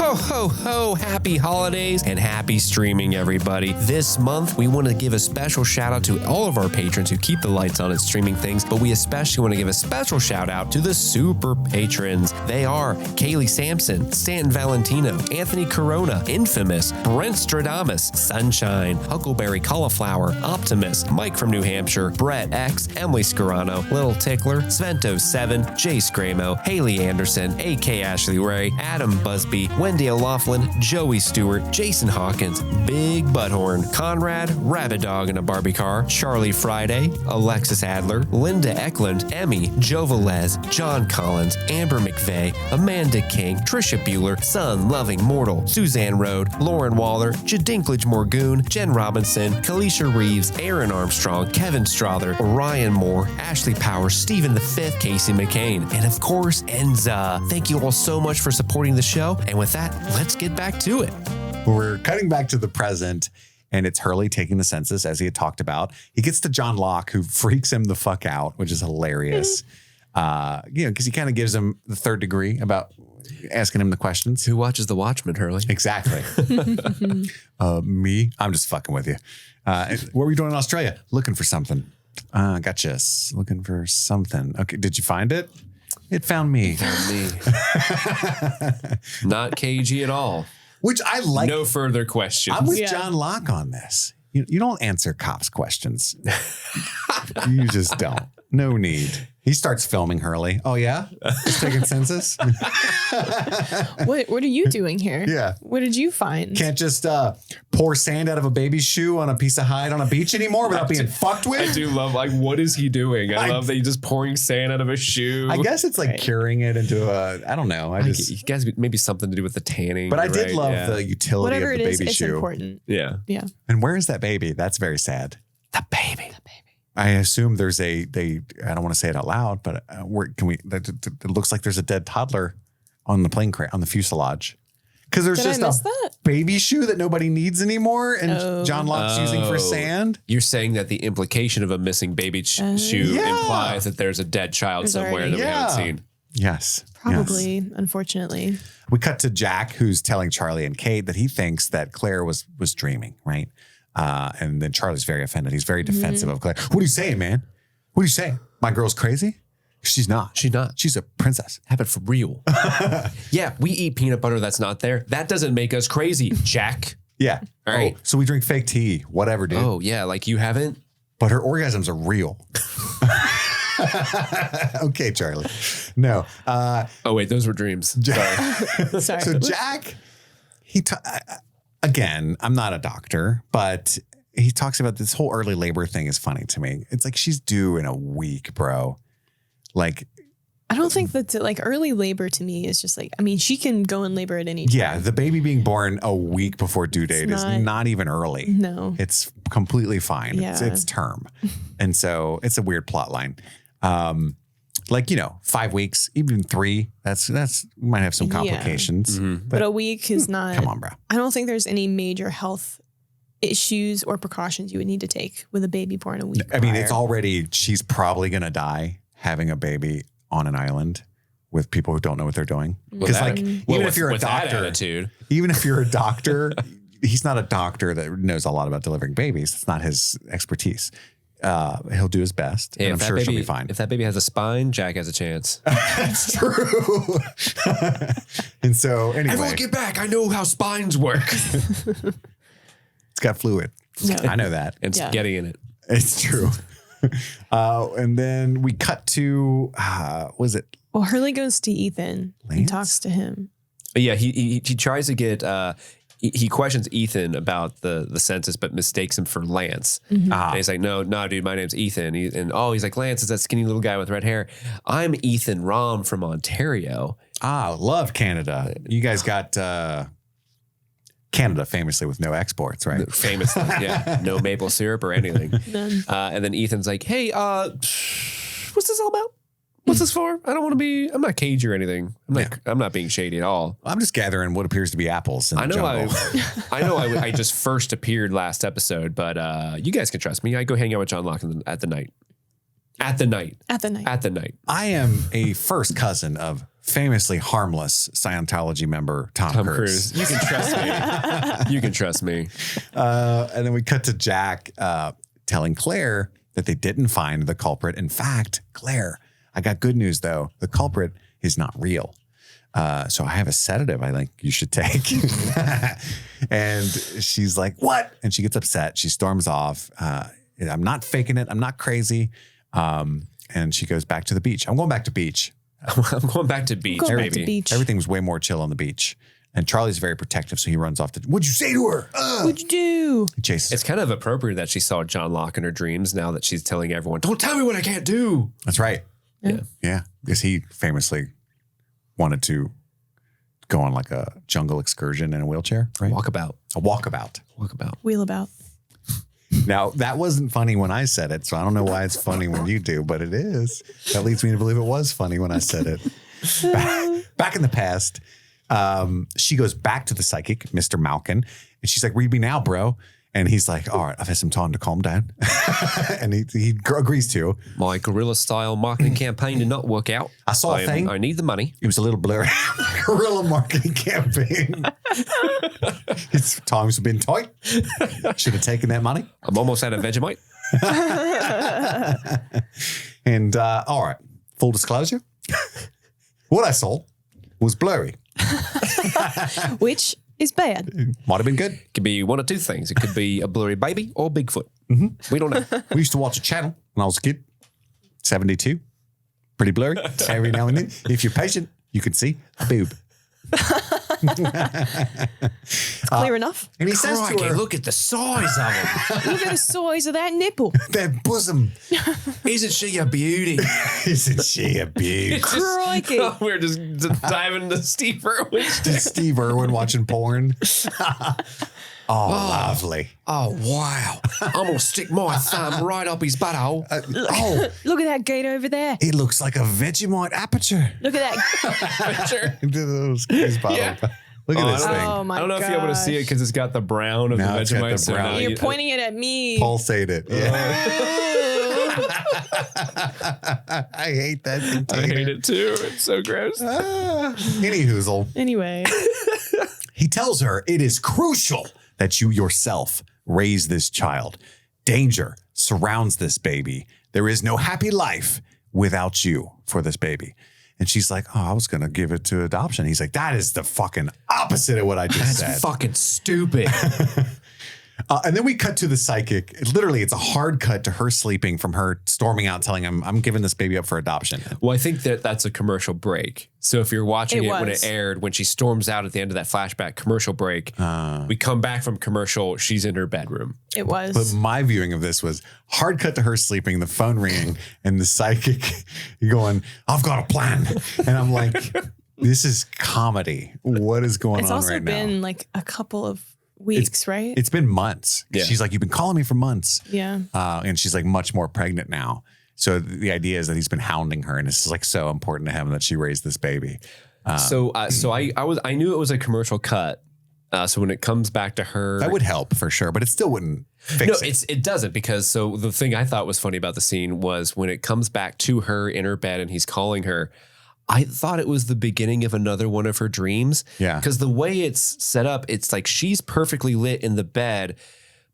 Ho, ho, ho. Happy holidays and happy streaming, everybody. This month, we want to give a special shout out to all of our patrons who keep the lights on at Streaming Things, but we especially want to give a special shout out to the super patrons. They are Kaylee Sampson, Stanton Valentino, Anthony Corona, Infamous, Brent Stradamus, Sunshine, Huckleberry Cauliflower, Optimus, Mike from New Hampshire, Brett X, Emily Scarano, Little Tickler, Svento7, Jay Scramo, Haley Anderson, AK Ashley Ray, Adam Busby, Wendy O'Laughlin, Joey Stewart, Jason Hawkins, Big Butthorn, Conrad, Rabbit Dog in a Barbie Car, Charlie Friday, Alexis Adler, Linda Eklund, Emmy, Joe Velez, John Collins, Amber McVeigh, Amanda King, Trisha Bueller, Sun Loving Mortal, Suzanne Rode, Lauren Waller, Jadinklage Morgoon, Jen Robinson, Kalisha Reeves, Aaron Armstrong, Kevin Strother, Ryan Moore, Ashley Powers, Stephen V, Casey McCain, and of course, Enza. Thank you all so much for supporting the show. And with that, let's get back to it.
We're cutting back to the present, and it's Hurley taking the census, as he had talked about. He gets to John Locke, who freaks him the fuck out, which is hilarious. Because he kind of gives him the third degree about asking him the questions.
Who watches The Watchmen, Hurley?
Exactly. Me? I'm just fucking with you. What were you doing in Australia? Looking for something. Gotcha. Looking for something. Okay. Did you find it? It found me.
Me. Not cagey at all.
Which I like.
No further questions.
I'm with John Locke on this. You don't answer cops' questions. You just don't. No need. He starts filming Hurley. Oh, yeah? Just taking census?
What are you doing here?
Yeah.
What did you find?
Can't just pour sand out of a baby's shoe on a piece of hide on a beach anymore without being fucked with?
I do love, like, what is he doing? I love that he's just pouring sand out of a shoe.
I guess it's like curing it into I don't know. I
guess maybe something to do with the tanning.
But I did love the utility
Whatever
of the
it is,
baby
it's
shoe.
important.
Yeah.
Yeah.
And where is that baby? That's very sad.
The baby.
I assume there's I don't want to say it out loud, but it looks like there's a dead toddler on the plane crate, on the fuselage. Because there's just a baby shoe that nobody needs anymore, and John Locke's using for sand.
You're saying that the implication of a missing baby shoe implies that there's a dead child somewhere that we haven't seen.
Yes.
Probably, unfortunately.
We cut to Jack, who's telling Charlie and Kate that he thinks that Claire was dreaming, right? And then Charlie's very offended. He's very defensive of Claire. What are you saying, man? What are you saying? My girl's crazy? She's not.
She's not.
She's a princess.
Have it for real. Yeah, we eat peanut butter that's not there. That doesn't make us crazy, Jack.
Yeah.
All right.
So we drink fake tea. Whatever, dude.
Oh, yeah. Like you haven't?
But her orgasms are real. Okay, Charlie. No.
Oh, wait. Those were dreams. Sorry.
Sorry.
So Jack, again, I'm not a doctor, but he talks about this whole early labor thing is funny to me. It's like she's due in a week, bro. Like,
I don't think that like early labor to me is just like, I mean, she can go in labor at any time.
yeah, the baby being born a week before due date is not even early.
No.
It's completely fine.
Yeah.
It's term. And so it's a weird plot line. Like, 5 weeks, even 3, that's might have some complications.
But a week is not.
Come on, bro.
I don't think there's any major health issues or precautions you would need to take with a baby born a week
I mean,
prior.
she's probably going to die having a baby on an island with people who don't know what they're doing. Because even if you're a doctor, even if you're a doctor, he's not a doctor that knows a lot about delivering babies. It's not his expertise. He'll do his best, and I'm sure she'll be fine.
If that baby has a spine, Jack has a chance.
That's true. And so, anyway.
Everyone get back. I know how spines work.
It's got fluid.
No.
I know that.
And spaghetti in it.
It's true. And then we cut to, was it?
Well, Hurley goes to Ethan and talks to him.
Yeah, he tries to get... He questions Ethan about the census, but mistakes him for Lance.
Mm-hmm.
And he's like, no, dude, my name's Ethan. He's like, Lance is that skinny little guy with red hair. I'm Ethan Rom from Ontario.
Love Canada. You guys got Canada famously with no exports, right?
Famously, yeah. No maple syrup or anything.
None.
And then Ethan's like, hey, what's this all about? What's this for? I don't want to be, I'm not cagey or anything. I'm not being shady at all.
I'm just gathering what appears to be apples in the jungle.
I just first appeared last episode, but you guys can trust me. I go hang out with John Locke at the night. At the night.
I am a first cousin of famously harmless Scientology member Tom Cruise.
You can trust me. You can trust me.
And then we cut to Jack telling Claire that they didn't find the culprit. In fact, Claire, I got good news though. The culprit is not real. So I have a sedative I think you should take. And she's like, what? And she gets upset. She storms off. I'm not faking it. I'm not crazy. And she goes back to the beach. I'm going back to beach.
I'm going back to beach, baby.
Everything's way more chill on the beach. And Charlie's very protective, so he runs off to, what'd you say to her?
What'd you do?
Jason.
It's kind of appropriate that she saw John Locke in her dreams now that she's telling everyone, don't tell me what I can't do.
That's right. Yeah. Because he famously wanted to go on like a jungle excursion in a wheelchair, right?
Walkabout.
A walkabout.
Wheel about.
Now, that wasn't funny when I said it, so I don't know why it's funny when you do, but it is. That leads me to believe it was funny when I said it. Back in the past, she goes back to the psychic, Mr. Malkin, and she's like, read me now, bro. And he's like, all right, I've had some time to calm down. And he agrees to.
My guerrilla-style marketing campaign did not work out.
I saw a thing.
I need the money.
It was a little blurry. Guerrilla marketing campaign. His times have been tight. Should have taken that money.
I'm almost out of Vegemite.
And all right, full disclosure. What I saw was blurry.
Which is bad.
Might have been good.
Could be one of two things. It could be a blurry baby or Bigfoot. We don't know.
We used to watch a channel when I was a kid. 72. Pretty blurry. Every now and then. If you're patient, you can see a boob.
Clear enough.
And he says to
Crikey,
her,
look at the size of him.
Look at the size of that nipple.
that bosom.
Isn't she a beauty?
Isn't she a beauty?
Crikey.
We're just diving into Steve Irwin.
Steve Irwin watching porn. Lovely.
Oh, wow. I'm going to stick my thumb right up his butthole.
Look at that gate over there.
It looks like a Vegemite aperture.
Look at that.
Yeah.
Look at this thing.
Oh my god.
I don't know if you're able to see it because it's got the brown of
Now
the
it's got
Vegemite.
the
So
brown.
now
You're
you-
pointing it at me.
Pulsate it. I hate that
I
container.
hate it too. It's so gross.
Any hoozle.
Anyway.
He tells her it is crucial that you yourself raise this child. Danger surrounds this baby. There is no happy life without you for this baby. And she's like, oh, I was going to give it to adoption. He's like, that is the fucking opposite of what I just said.
That's fucking stupid.
And then we cut to the psychic. Literally, it's a hard cut to her sleeping from her storming out, telling him, I'm giving this baby up for adoption.
Well, I think that's a commercial break. So if you're watching it when
was.
it aired, when she storms out at the end of that flashback commercial break, we come back from commercial, she's in her bedroom.
It was.
But my viewing of this was hard cut to her sleeping, the phone ringing, and the psychic going, I've got a plan. And I'm like, this is comedy. What is going
It's
on
also
right now?
been like a couple of weeks, right?
It's been months.
Yeah.
She's like, you've been calling me for months.
Yeah.
And she's like much more pregnant now. So the idea is that he's been hounding her, and this is like so important to him that she raised this baby.
So I knew it was a commercial cut. So when it comes back to her,
That would help for sure, but it still wouldn't fix it.
it doesn't, because so the thing I thought was funny about the scene was when it comes back to her in her bed and he's calling her. I thought it was the beginning of another one of her dreams.
Yeah.
Because the way it's set up, it's like she's perfectly lit in the bed,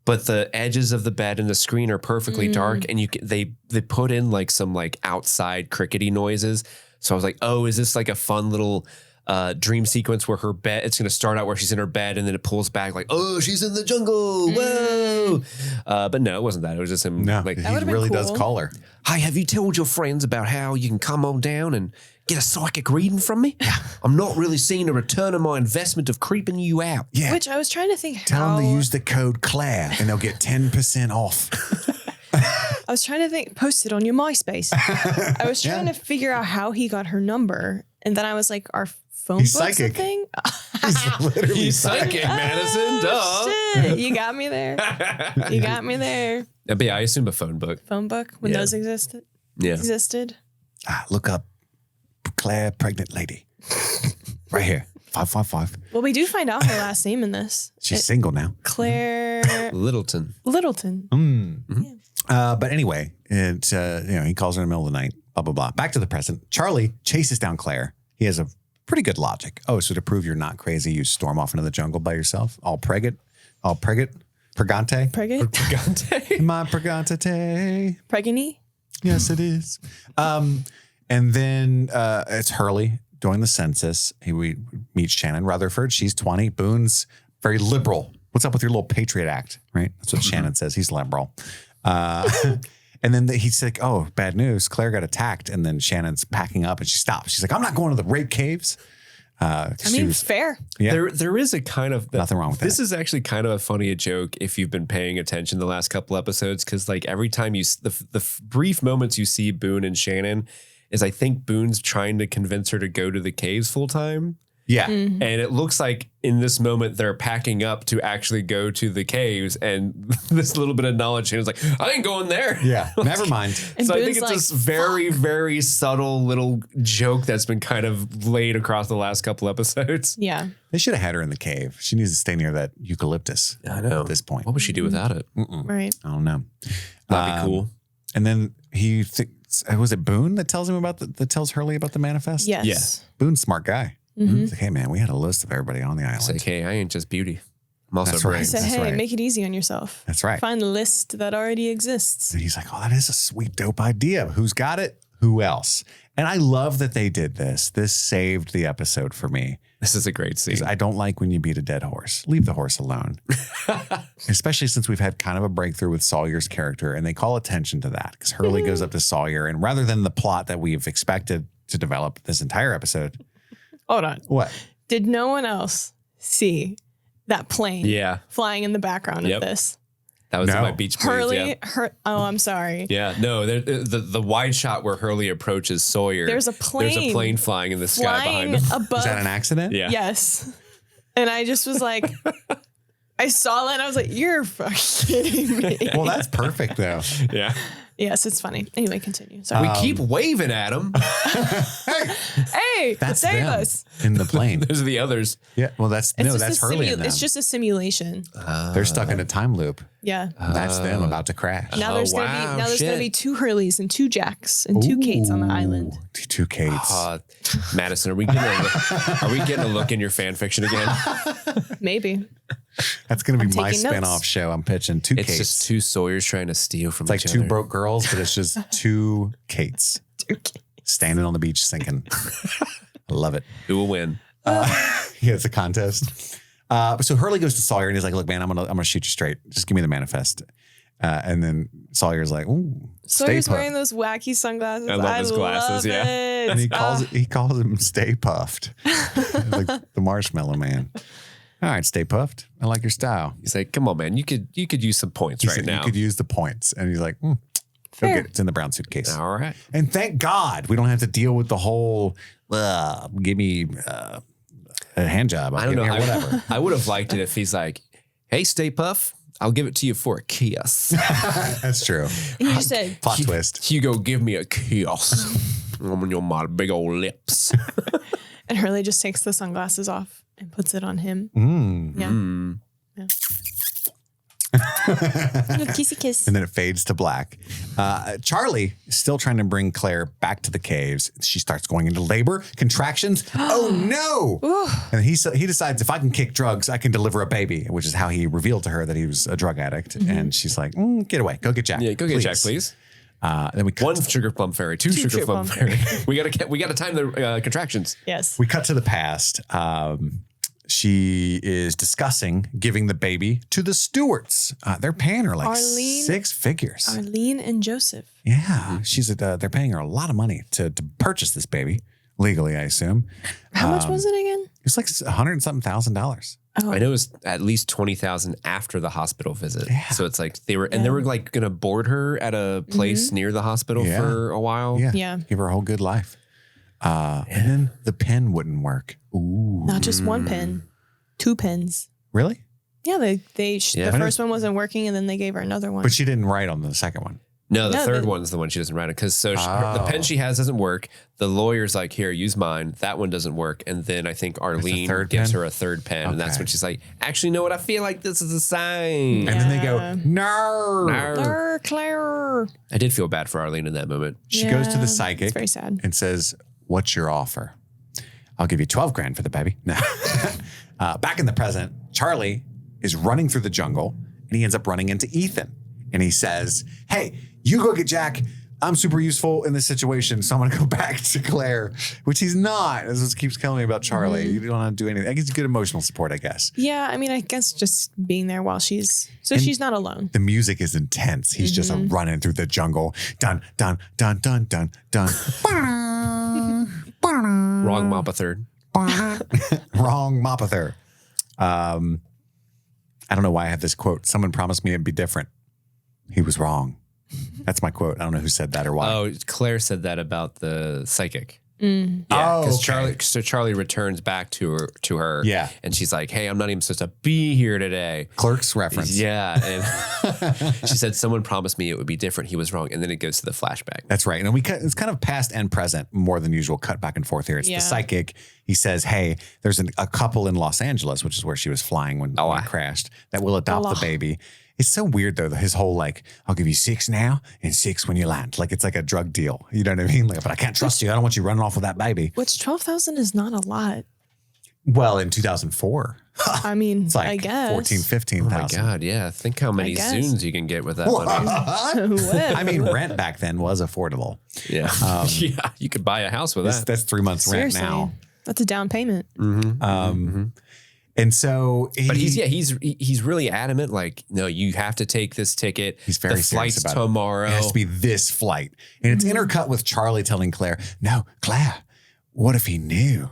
but the edges of the bed and the screen are perfectly dark, and they put in like some like outside crickety noises. So I was like, oh, is this like a fun little dream sequence where her bed, it's going to start out where she's in her bed and then it pulls back like, oh, she's in the jungle. Whoa. But no, it wasn't that. It was just him
No,
like,
he
would've been
really does
cool.
call her.
hi, have you told your friends about how you can come on down and get a psychic reading from me? I'm not really seeing a return on my investment of creeping you out.
Yeah.
Which I was trying to think
Tell
how.
them to use the code Claire and they'll get 10% off.
I was trying to think, post it on your MySpace. I was trying to figure out how he got her number. And then I was like, are phone
He's
books
psychic.
a thing?
He's literally
He's psychic, Madison. Duh.
Oh, shit. You got me there. You got me there.
But yeah, I assume a phone book.
Phone book when
Yeah.
those existed.
Yeah.
Existed.
Look up Claire, pregnant lady. Right here. 555.
Well, we do find out her last name in this.
She's single now.
Claire
Littleton.
Littleton.
But anyway, he calls her in the middle of the night, blah, blah, blah. Back to the present. Charlie chases down Claire. He has a pretty good logic. Oh, so to prove you're not crazy, you storm off into the jungle by yourself, all pregante.
Pregnant?
My pregante.
Pregnant?
Yes, it is. And then it's Hurley doing the census. We meet Shannon Rutherford. She's 20. Boone's very liberal. What's up with your little Patriot Act, right? That's what Shannon says. He's liberal. And then he's like, oh, bad news. Claire got attacked. And then Shannon's packing up and she stops. She's like, I'm not going to the rape caves.
I mean, fair.
Yeah.
There is a kind of
Nothing wrong with
This
that.
is actually kind of a funny joke if you've been paying attention the last couple episodes, because like every time the brief moments you see Boone and Shannon is I think Boone's trying to convince her to go to the caves full time.
Yeah.
And it looks like in this moment they're packing up to actually go to the caves, and this little bit of knowledge Shannon's like, I ain't going there.
Yeah. Never mind.
And
So I think
Boone's
it's
like,
this very, very subtle little joke that's been kind of laid across the last couple episodes.
Yeah.
They should have had her in the cave. She needs to stay near that eucalyptus
I know.
at this point.
What would she do without it?
Right.
I don't know.
That'd be cool.
And then he thinks, was it Boone that tells him that tells Hurley about the manifest?
Yes.
Yeah.
Boone's a smart guy. He's like, hey man, we had a list of everybody on the
It's
island.
like, hey, I ain't just beauty. I'm also
That's
a
right.
brain.
I said,
That's
hey,
right.
make it easy on yourself.
That's right.
Find the list that already exists.
And he's like, oh, that is a sweet, dope idea. Who's got it? Who else? And I love that they did this. This saved the episode for me.
This is a great scene.
I don't like when you beat a dead horse. Leave the horse alone. Especially since we've had kind of a breakthrough with Sawyer's character, and they call attention to that because Hurley goes up to Sawyer, and rather than the plot that we've expected to develop this entire episode.
Hold on.
What?
Did no one else see that plane flying in the background of this?
That was in my beach plays,
Hurley, I'm sorry.
Yeah, no, the wide shot where Hurley approaches Sawyer.
There's a plane
flying in the sky behind him.
Above.
Is that an accident?
Yeah.
Yes. And I just was like, I saw that and I was like, you're fucking kidding me.
Well, that's perfect though.
Yeah.
Yes, it's funny. Anyway, continue. Sorry.
We keep waving at him.
Hey,
That's
save
them
us.
in the plane.
Those are the others.
Yeah. Well, that's Hurley in them.
It's just a simulation.
They're stuck in a time loop.
Yeah.
That's them about to crash.
Now there's gonna be 2 Hurleys and 2 Jacks and 2 Kates on the island.
2 Kates.
Madison, are we getting a look in your fan fiction again?
Maybe.
That's going to be my
taking
spinoff
notes.
show. I'm pitching 2 Kates.
It's just 2 Sawyers trying to steal from
It's like
each
2
other.
broke girls, but it's just 2 Kates
2 Kates.
standing on the beach sinking. I love it.
Who will win?
Yeah, it's a contest. So Hurley goes to Sawyer and he's like, "Look, man, I'm gonna shoot you straight. Just give me the manifest." And then Sawyer's like, "Ooh,
Sawyer's
stay puffed."
wearing those wacky sunglasses.
I love his glasses, yeah.
It.
And he calls him Stay Puffed, like the Marshmallow Man. All right, Stay Puffed. I like your style.
He's like, "Come on, man. You could use some points
He
right
said
now."
you could use the points, and he's like, "Go
Fair.
get it. It's in the brown suitcase."
All right.
And thank God we don't have to deal with the whole give me a hand job.
I don't know.
Or whatever.
I would have liked it if he's like, "Hey, Stay Puff, I'll give it to you for a kiss."
That's true.
And you just said,
Plot twist.
Hugo, give me a kiss on your my big old lips.
and Hurley just takes the sunglasses off and puts it on him. Yeah. Yeah. Kissy kiss.
And then it fades to black. Charlie is still trying to bring Claire back to the caves. She starts going into labor, contractions. Oh no! And he decides if I can kick drugs, I can deliver a baby, which is how he revealed to her that he was a drug addict. And she's like, "Get away, go get Jack.
Yeah, go get Jack, please."
Then we cut
1 sugar plum fairy, 2 sugar plum fairy. we gotta time the contractions.
Yes.
We cut to the past. She is discussing giving the baby to the Stewarts. They're paying her like
Arlene-
6 figures.
Arlene and Joseph.
Yeah, they're paying her a lot of money to purchase this baby legally, I assume.
How much was it again?
It was like $100 and something thousand.
Oh.
I know it was at least 20,000 after the hospital visit.
Yeah.
So it's like they were like gonna board her at a place near the hospital for a while.
Yeah.
Give her a whole good life. And then the pen wouldn't work. Ooh,
Not just 1 pen, 2 pens.
really?
Yeah, the first one wasn't working, and then they gave her another one.
But she didn't write on the second one.
No, the
No,
third
the-
one's the one she doesn't write it because the pen she has doesn't work. The lawyer's like, "Here, use mine." That one doesn't work, and then I think Arlene
third
gives
pen?
her a third pen, and that's
Okay.
when she's like, "Actually, know what? I feel like this is a sign."
And then they go,
Yeah.
no.
Claire.
I did feel bad for Arlene in that moment.
She goes to the
It's
psychic
very sad.
and says, "What's your offer?" "I'll give you 12 grand for the baby." No. Back in the present, Charlie is running through the jungle and he ends up running into E10. And he says, "Hey, you go get Jack. I'm super useful in this situation, so I'm going to go back to Claire," which he's not. This is keeps telling me about Charlie. You don't have to do anything. I guess good emotional support, I guess.
Yeah, I mean, I guess just being there while she's not alone.
The music is intense. He's just running through the jungle. Dun, dun, dun, dun, dun, dun.
Wrong mop a third.
Wrong Mopather. I don't know why I have this quote. Someone promised me it'd be different. He was wrong. That's my quote. I don't know who said that or why.
Oh, Claire said that about the psychic.
Oh,
because
okay.
Charlie returns back to her.
Yeah.
And she's like, "Hey, I'm not even supposed to be here today."
Clerk's reference.
Yeah. And she said, "Someone promised me it would be different. He was wrong." And then it goes to the flashback.
That's right. And it's kind of past and present more than usual, cut back and forth here. It's
Yeah.
the psychic. He says, "Hey, there's a couple in Los Angeles," which is where she was flying when it crashed, "that will adopt the baby." It's so weird though, his whole like, "I'll give you 6 now and 6 when you land." Like it's like a drug deal. You know what I mean? Like, but I can't trust you. I don't want you running off with that baby.
Which 12,000 is not a lot.
Well, in 2004.
I mean,
It's like
I guess.
14,
Oh
15,000.
my God, yeah. Think how many
guess.
Zunes you can get with that money.
I mean, rent back then was affordable.
Yeah. Yeah. You could buy a house with that.
That's 3 months
Seriously,
rent now.
that's a down payment.
And so
But he's really adamant. Like, no, you have to take this ticket.
He's very
the
serious
flight's
about
tomorrow.
It has to be this flight. And it's intercut with Charlie telling Claire, no, Claire, what if he knew?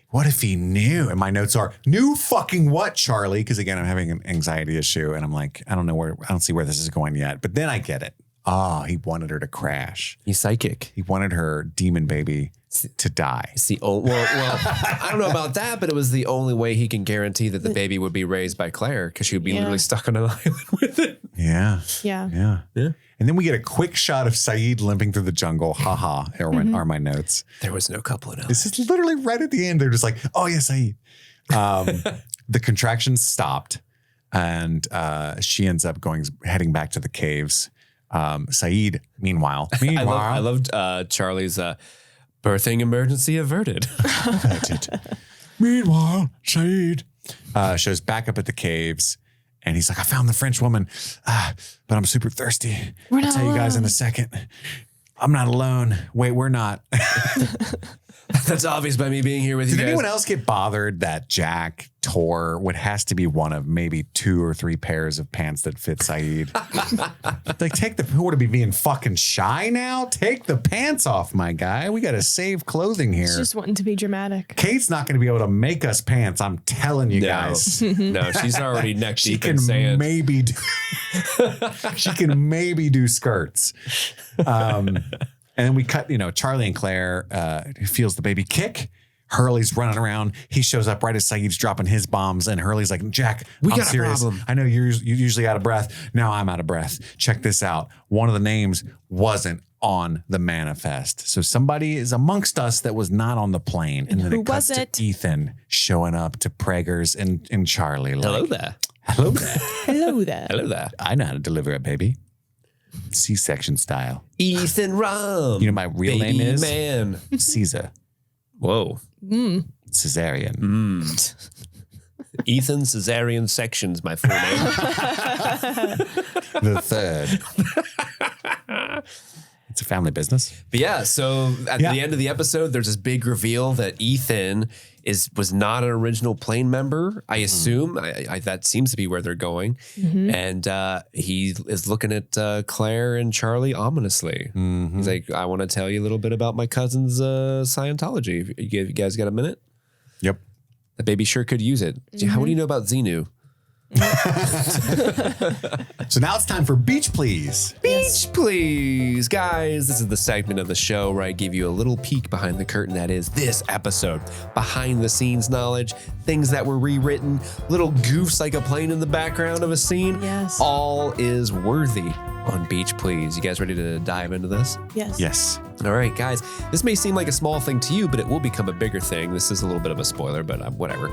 What if he knew? And my notes are, knew fucking what, Charlie? Because again, I'm having an anxiety issue. And I'm like, I don't see where this is going yet. But then I get it. Oh, he wanted her to crash.
He's psychic.
He wanted her demon baby to die.
It's the only, well, I don't know about that, but it was the only way he can guarantee that the baby would be raised by Claire because she would be literally stuck on an island with it.
Yeah.
Yeah.
And then we get a quick shot of Saeed limping through the jungle. Haha, are my notes.
There was no couple in LA.
This is literally right at the end. They're just like, oh, yes, Saeed. The contractions stopped and she ends up heading back to the caves. Saeed, meanwhile.
I loved Charlie's birthing emergency averted.
Meanwhile, Saeed shows back up at the caves. And he's like, I found the French woman, but I'm super thirsty. I'll tell you guys in a second. I'm not alone. Wait, we're not.
That's obvious by me being here with you
Did
guys.
anyone else get bothered that Jack tore what has to be one of maybe 2 or 3 pairs of pants that fit Saeed? Like, who would be being fucking shy now? Take the pants off, my guy. We got to save clothing here.
It's just wanting to be dramatic.
Kate's not going to be able to make us pants. I'm telling you guys.
No, she's already neck
She
deep in
can
sand.
she can maybe do skirts. And then we cut, Charlie and Claire, feels the baby kick. Hurley's running around. He shows up right as Saeed's dropping his bombs. And Hurley's like, Jack, I'm
got a
serious.
problem.
I know you're usually out of breath. Now I'm out of breath. Check this out. One of the names wasn't on the manifest. So somebody is amongst us that was not on the plane. And then
who
it cuts
was
to
it?
Ethan showing up to Prager's and Charlie. Like,
Hello there.
Hello there.
Hello there.
Hello there.
I know how to deliver a baby. C-section style.
Ethan Rum.
You know my real name is?
Man.
Caesar.
Whoa.
Caesarean.
Ethan Caesarean Sections, my full name.
The third. It's a family business.
But yeah, so at the end of the episode, there's this big reveal that Ethan was not an original plane member. I assume that seems to be where they're going, and he is looking at Claire and Charlie ominously. He's like, "I want to tell you a little bit about my cousin's Scientology. You guys got a minute?"
Yep.
The baby sure could use it. How do you know about Xenu?
So now it's time for Beach Please.
Beach Please. Guys, this is the segment of the show where I give you a little peek behind the curtain that is this episode. Behind the scenes knowledge, things that were rewritten, little goofs like a plane in the background of a scene.
Yes.
All is worthy on Beach Please. You guys ready to dive into this?
Yes.
Yes.
All right, guys. This may seem like a small thing to you, but it will become a bigger thing. This is a little bit of a spoiler, but whatever.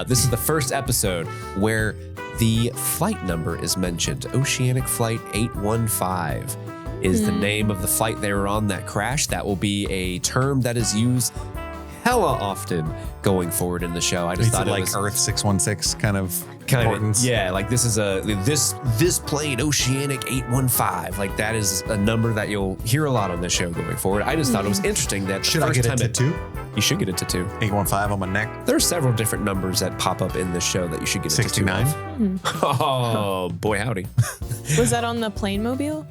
This is the first episode where the flight number is mentioned. Oceanic Flight 815 is the name of the flight they were on that crashed. That will be a term that is used hella often going forward in the show. I just
Is
thought
it
it
like
was
Earth 616 kind of importance?
yeah, like this is this plane Oceanic 815. Like that is a number that you'll hear a lot on this show going forward. I just thought it was interesting that
Should I get a tattoo?
You should get a tattoo.
815 on my neck.
There are several different numbers that pop up in the show that you should get a
69.
tattoo of. Oh, boy howdy.
Was that on the plane mobile?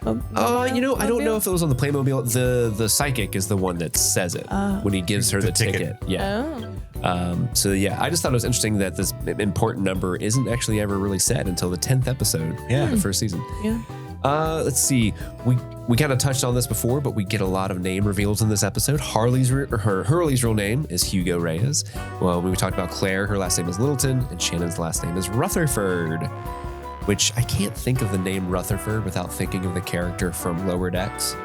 I don't know if it was on the Playmobil. The psychic is the one that says it when he gives her the ticket. Yeah.
Oh.
So yeah, I just thought it was interesting that this important number isn't actually ever really said until the 10th episode of the first season.
Yeah.
Let's see. We kind of touched on this before, but we get a lot of name reveals in this episode. Hurley's real name is Hugo Reyes. Well, we talked about Claire. Her last name is Littleton, and Shannon's last name is Rutherford. Which I can't think of the name Rutherford without thinking of the character from Lower Decks,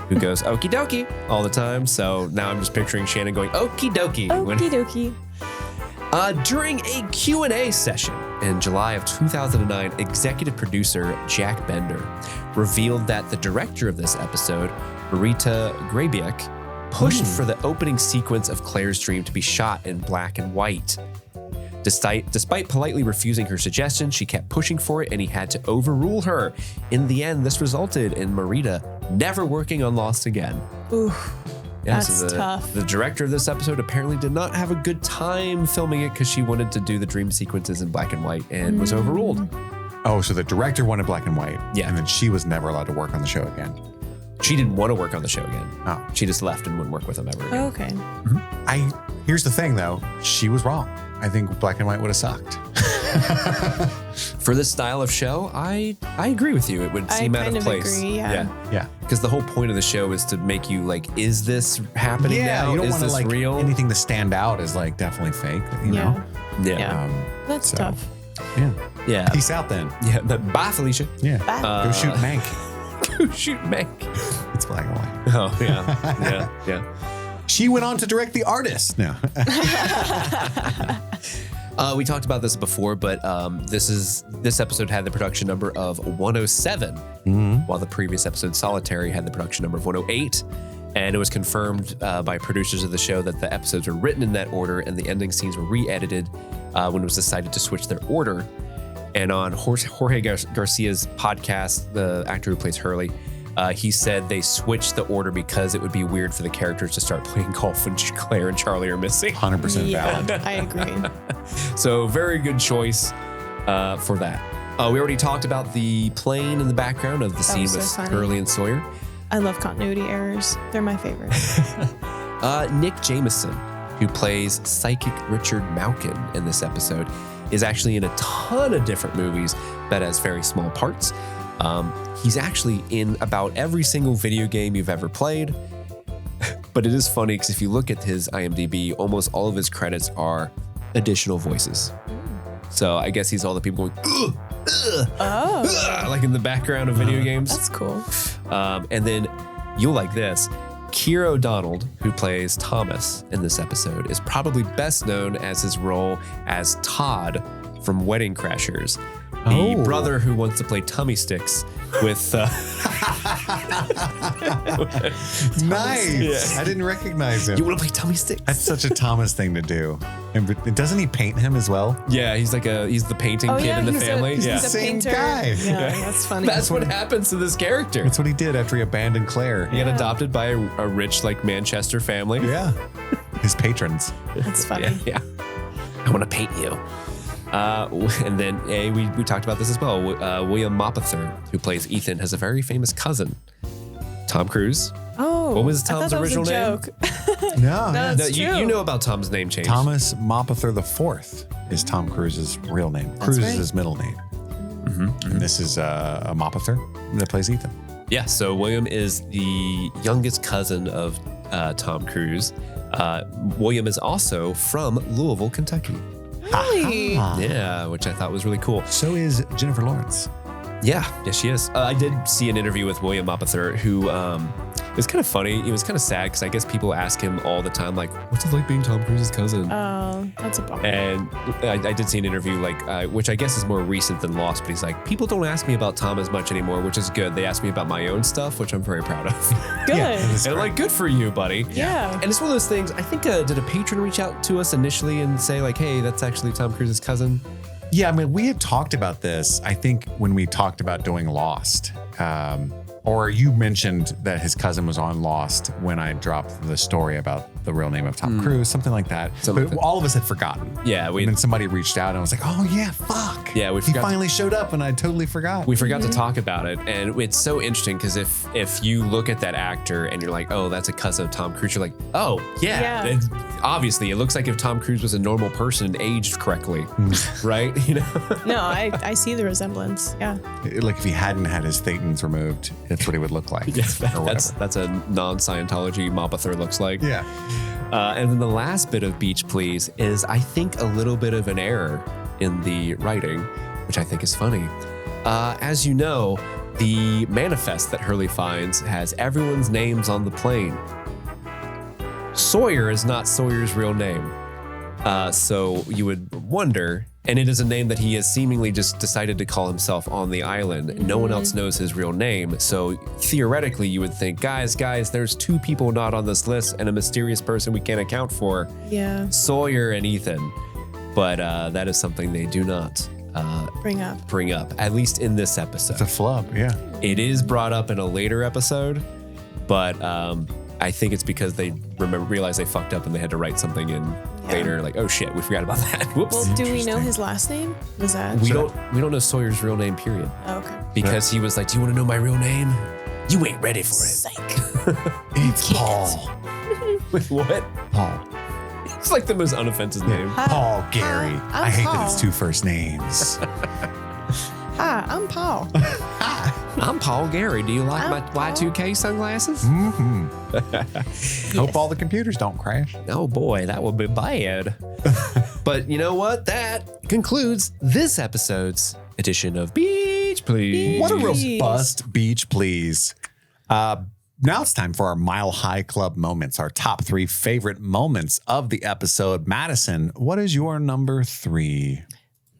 who goes okie dokie all the time. So now I'm just picturing Shannon going okie dokie.
Okie dokie.
During a Q&A session in July of 2009, executive producer Jack Bender revealed that the director of this episode, Marita Grabiak, pushed for the opening sequence of Claire's dream to be shot in black and white. Despite politely refusing her suggestion, she kept pushing for it and he had to overrule her. In the end, this resulted in Marita never working on Lost again.
Ooh,
Yeah,
that's tough.
The director of this episode apparently did not have a good time filming it because she wanted to do the dream sequences in black and white and was overruled.
Oh, so the director wanted black and white.
Yeah.
And then she was never allowed to work on the show again.
She didn't want to work on the show again.
Oh.
She just left and wouldn't work with them ever again.
Okay.
Here's the thing though, she was wrong. I think black and white would have sucked.
For this style of show, I agree with you. It would seem out of place.
Agree, yeah.
Yeah.
Because the whole point of the show is to make you like, is this happening now?
You don't
is
want to
this
like
real?
anything to stand out as like definitely fake, you know?
Yeah.
Yeah. That's
so-
tough.
Yeah.
Yeah.
Peace out then.
Yeah. But bye, Felicia.
Yeah.
Bye.
Go shoot Mank.
Go shoot Mank.
It's black and white.
Oh, yeah. Yeah.
She went on to direct The Artist. No.
We talked about this before, but this episode had the production number of 107, while the previous episode, Solitary, had the production number of 108. And it was confirmed by producers of the show that the episodes were written in that order and the ending scenes were re-edited when it was decided to switch their order. And on Jorge Garcia's podcast, the actor who plays Hurley, he said they switched the order because it would be weird for the characters to start playing golf when Claire and Charlie are missing.
100% valid.
I agree.
So very good choice for that. We already talked about the plane in the background of the scene
was so
with
funny.
Hurley and Sawyer.
I love continuity errors. They're my favorite.
Nick Jameson, who plays Psychic Richard Malkin in this episode, is actually in a ton of different movies that has very small parts. He's actually in about every single video game you've ever played. But it is funny because if you look at his IMDb, almost all of his credits are additional voices. So I guess he's all the people going, ugh, ugh, ugh, like in the background of video games.
That's cool.
And then you'll like this. Keir O'Donnell, who plays Thomas in this episode, is probably best known as his role as Todd from Wedding Crashers, the brother who wants to play tummy sticks with.
Nice.
Yeah.
I didn't recognize him.
You want to play tummy sticks?
That's such a Thomas thing to do. And doesn't he paint him as well?
Yeah, he's the painting kid in the family.
He's
Yeah,
a
Same
painter.
guy.
Yeah, that's funny.
that's what happens to this character.
That's what he did after he abandoned Claire.
He got adopted by a rich like Manchester family.
Yeah. His patrons.
That's funny.
Yeah. I want to paint you. And then we talked about this as well. William Mapother, who plays Ethan, has a very famous cousin, Tom Cruise.
Oh,
What was
I thought
Tom's
that was a
original name?
joke.
No.
No,
No,
It's
you
true.
know about Tom's name change.
Thomas Mapother IV is Tom Cruise's real name. Cruise
right.
is his middle name. And this is a Mapother that plays Ethan.
Yeah, so William is the youngest cousin of Tom Cruise. William is also from Louisville, Kentucky.
Really?
Yeah, which I thought was really cool.
So is Jennifer Lawrence.
Yeah, she is. I did see an interview with William Mapother, who it was kind of funny. It was kind of sad because I guess people ask him all the time, like, what's it like being Tom Cruise's cousin?
Oh, that's a bummer.
And I did see an interview, like, which I guess is more recent than Lost, but he's like, people don't ask me about Tom as much anymore, which is good. They ask me about my own stuff, which I'm very proud of.
Good.
That's
And I'm like, good for you, buddy.
Yeah.
And it's one of those things, I think, did a patron reach out to us initially and say, like, hey, that's actually Tom Cruise's cousin?
Yeah, I mean, we had talked about this, I think, when we talked about doing Lost. Or you mentioned that his cousin was on Lost when I dropped the story about the real name of Tom Cruise, something like that.
Something
But
like that.
all of us had forgotten.
Yeah,
And then somebody reached out and I was like, oh, yeah, fuck.
Yeah, we
he
forgot-
finally showed up and I totally forgot.
We forgot to talk about it, and it's so interesting because if you look at that actor and you're like, oh, that's a cousin of Tom Cruise, you're like, oh, yeah.
Yeah.
Obviously, it looks like if Tom Cruise was a normal person, aged correctly, right? You know?
No, I see the resemblance. Yeah.
Like if he hadn't had his thetans removed, that's what he would look like.
Yes,
or whatever.
that's a non-Scientology Mapother looks like.
Yeah.
And then the last bit of Beach Please is, I think, a little bit of an error in the writing, which I think is funny. As you know, the manifest that Hurley finds has everyone's names on the plane. Sawyer is not Sawyer's real name. So you would wonder And it is a name that he has seemingly just decided to call himself on the island. No one else knows his real name. So theoretically, you would think, guys, there's 2 people not on this list and a mysterious person we can't account for.
Yeah.
Sawyer and Ethan. But that is something they do not bring up, at least in this episode.
It's a flub, yeah.
It is brought up in a later episode, but I think it's because they realized they fucked up and they had to write something in later. Like, oh shit, we forgot about that. Whoops.
Well, do we know his last name? Was that?
We don't know Sawyer's real name, period.
Oh, okay.
Because he was like, do you want to know my real name? You ain't ready for it.
Psych.
It's Paul.
Wait, what?
Paul.
It's like the most unoffensive name.
Paul Gary.
I'm
I hate
Paul.
that it's 2 first names.
Hi, I'm Paul.
I'm Paul Gary. Do you like my Y2K sunglasses?
Hope all the computers don't crash.
Oh boy, that would be bad. But you know what? That concludes this episode's edition of Beach Please.
What a robust beach, please. Now it's time for our Mile High Club moments, our top 3 favorite moments of the episode. Madison, what is your number 3?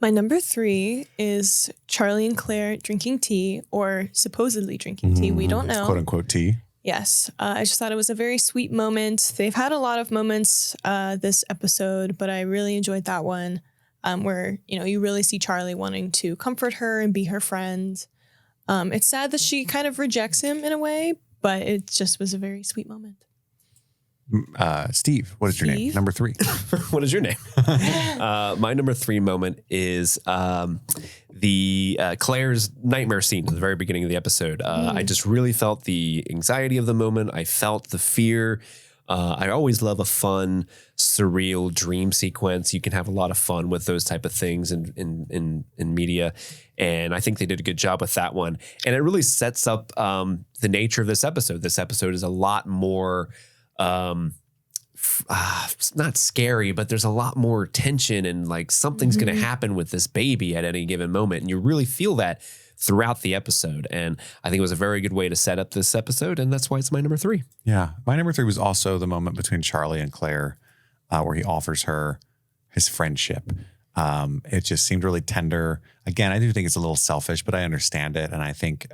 My number 3 is Charlie and Claire drinking tea, or supposedly drinking tea. We don't know.
Quote unquote tea.
Yes. I just thought it was a very sweet moment. They've had a lot of moments this episode, but I really enjoyed that one where, you really see Charlie wanting to comfort her and be her friend. It's sad that she kind of rejects him in a way, but it just was a very sweet moment.
Steve, what is your name? Number 3.
What is your name? My number 3 moment is the Claire's nightmare scene at the very beginning of the episode. I just really felt the anxiety of the moment. I felt the fear. I always love a fun, surreal dream sequence. You can have a lot of fun with those type of things in media. And I think they did a good job with that one. And it really sets up the nature of this episode. This episode is a lot more not scary, but there's a lot more tension and like something's going to happen with this baby at any given moment. And you really feel that throughout the episode. And I think it was a very good way to set up this episode. And that's why it's my number 3.
Yeah. My number 3 was also the moment between Charlie and Claire where he offers her his friendship. It just seemed really tender. Again, I do think it's a little selfish, but I understand it. And I think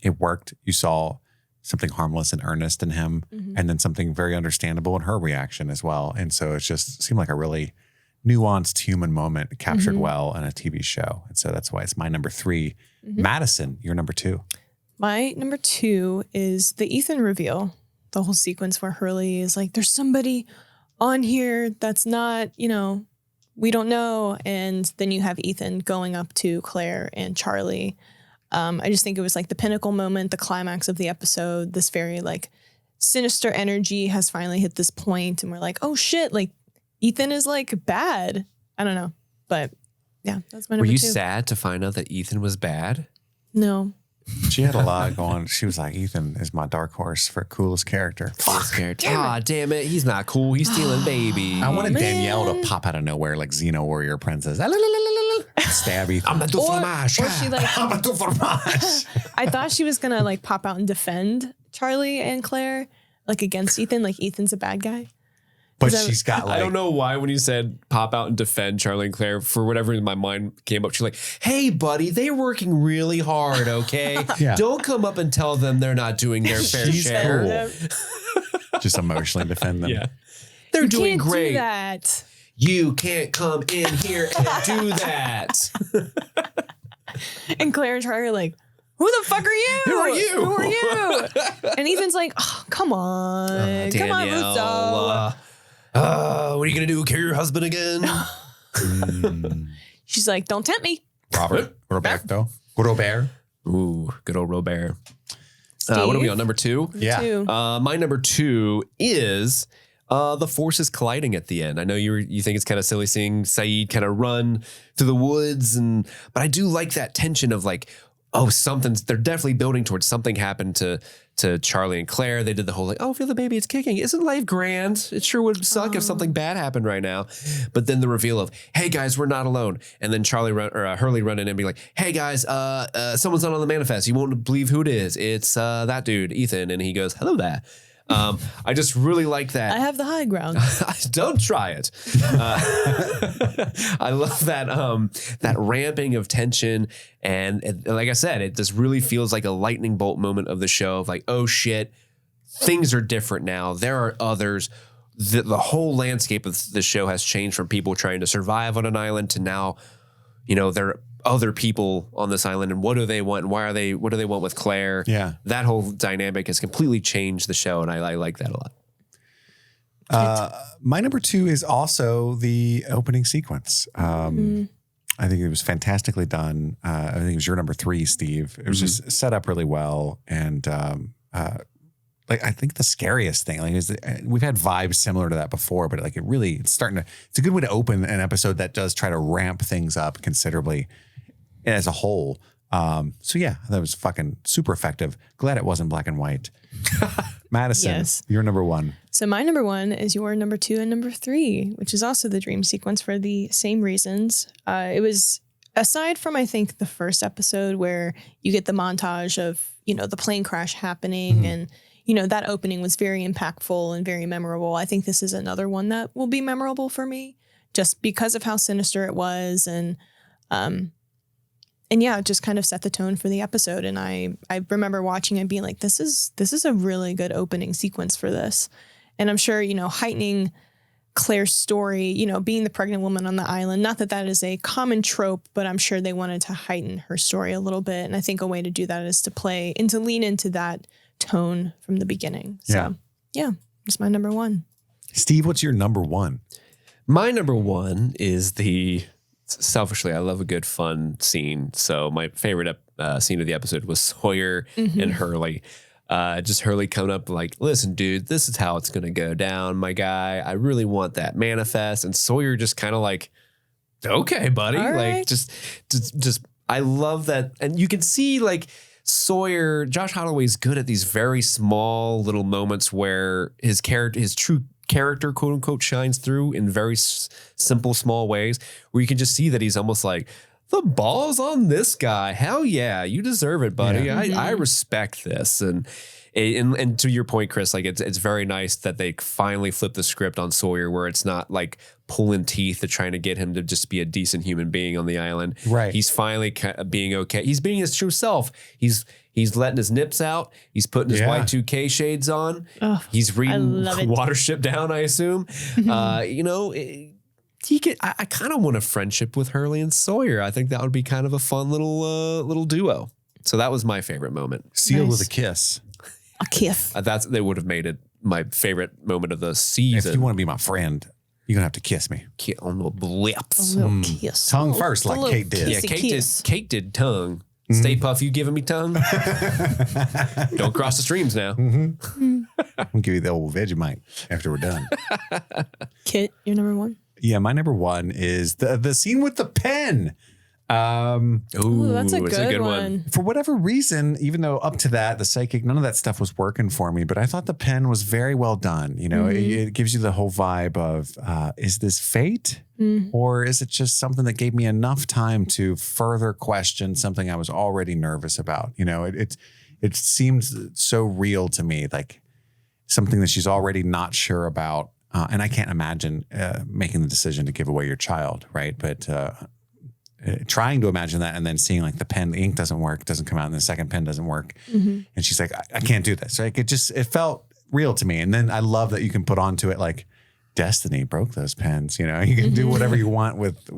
it worked. You saw something harmless and earnest in him, and then something very understandable in her reaction as well. And so it just seemed like a really nuanced human moment captured well in a TV show. And so that's why it's my number 3. Madison, your number 2.
My number 2 is the Ethan reveal, the whole sequence where Hurley is like, there's somebody on here that's not, we don't know. And then you have Ethan going up to Claire and Charlie. I just think it was like the pinnacle moment, the climax of the episode. This very like sinister energy has finally hit this point, and we're like, oh shit, like Ethan is like bad. I don't know, but yeah, that's my number 2.
Were you sad to find out that Ethan was bad?
No.
She had a lot going. She was like, Ethan is my dark horse for coolest character.
Damn it. He's not cool. He's stealing baby.
I wanted Danielle to pop out of nowhere like Xena Warrior Princess. Stab Ethan.
I'm a do fromage.
Or she like,
I'm a do fromage.
I thought she was gonna like pop out and defend Charlie and Claire like against Ethan, like Ethan's a bad guy.
But she's got like,
I don't know why when you said pop out and defend Charlie and Claire, for whatever in my mind came up, she's like, hey, buddy, they're working really hard, okay?
Yeah.
Don't come up and tell them they're not doing their fair
She's
share.
cool. Just emotionally defend them.
Yeah. They're doing
Can't
great.
do that.
You can't come in here and do that.
And Claire and Charlie are like, who the fuck are you?
Who are you?
Who are you? And Ethan's like, oh, come on. Come on, Russo.
What are you going to do? Carry your husband again?
She's like, don't tempt me.
Roberto.
Ooh, good old Robert. What are we on, number 2?
Yeah.
2.
My number 2 is the forces colliding at the end. I know you think it's kind of silly seeing Saeed kind of run through the woods, but I do like that tension of like, oh, they're definitely building towards something happened to Charlie and Claire. They did the whole like, oh, feel the baby, it's kicking. Isn't life grand? It sure would suck if something bad happened right now. But then the reveal of, hey guys, we're not alone. And then Hurley run in and be like, hey guys, someone's not on the manifest. You won't believe who it is. It's that dude, Ethan. And he goes, hello there. I just really like that.
I have the high ground.
Don't try it. I love that that ramping of tension, and like I said, it just really feels like a lightning bolt moment of the show of like, oh shit, things are different now. There are others. The whole landscape of the show has changed from people trying to survive on an island to now, there are other people on this island, and what do they want, and what do they want with Claire?
Yeah.
That whole dynamic has completely changed the show, and I like that a lot.
My number 2 is also the opening sequence. I think it was fantastically done. I think it was your number 3, Steve. It was just set up really well. And I think the scariest thing, is we've had vibes similar to that before, but it's a good way to open an episode that does try to ramp things up considerably as a whole. So yeah, that was fucking super effective. Glad it wasn't black and white. Madison,
Yes.
Your number 1.
So my number 1 is your number 2 and number 3, which is also the dream sequence for the same reasons. It was, aside from, I think, the first episode where you get the montage of, the plane crash happening and, that opening was very impactful and very memorable. I think this is another one that will be memorable for me just because of how sinister it was. And yeah, it just kind of set the tone for the episode. And I remember watching it being like, this is a really good opening sequence for this. And I'm sure, heightening Claire's story, being the pregnant woman on the island, not that that is a common trope, but I'm sure they wanted to heighten her story a little bit. And I think a way to do that is to lean into that tone from the beginning. So yeah, it's my number 1.
Steve, what's your number 1?
My number 1 is selfishly, I love a good fun scene. So my favorite scene of the episode was Sawyer and Hurley. Just Hurley coming up like, listen, dude, this is how it's going to go down, my guy. I really want that manifest. And Sawyer just kind of like, okay, buddy.
All right.
Like, just, I love that. And you can see like Sawyer, Josh Holloway's good at these very small little moments where his true character, quote unquote, shines through in very simple, small ways where you can just see that he's almost like, the ball's on this guy. Hell yeah, you deserve it, buddy.
Yeah.
I respect this. And to your point, Chris, like it's very nice that they finally flipped the script on Sawyer where it's not like pulling teeth to trying to get him to just be a decent human being on the island.
Right.
He's finally being okay. He's being his true self. He's letting his nips out. He's putting his Y2K shades on.
Oh,
He's reading
love it.
Watership Down, I assume. I kind of want a friendship with Hurley and Sawyer. I think that would be kind of a fun little duo. So that was my favorite moment.
Sealed
Nice.
with a kiss.
A kiss.
They would have made it my favorite moment of the season.
If you want to be my friend, you're going to have to kiss me.
On the lips.
A little kiss.
Tongue first, like
A little
Kate did.
Yeah,
kiss.
Kate did tongue. Stay Puff, you giving me tongue? Don't cross the streams now.
I'll give you the old Vegemite after we're done.
Kit, your number 1?
Yeah, my number 1 is the scene with the pen.
Ooh, that's a
it's
good one.
For whatever reason, even though up to that, the psychic, none of that stuff was working for me, but I thought the pen was very well done. It gives you the whole vibe of, is this fate? Or is it just something that gave me enough time to further question something I was already nervous about? It seems so real to me, like something that she's already not sure about. And I can't imagine making the decision to give away your child, right? But trying to imagine that and then seeing like the ink doesn't work, doesn't come out, and the second pen doesn't work. And she's like, I can't do this. Like it felt real to me. And then I love that you can put onto it like destiny broke those pens. You can do whatever you want with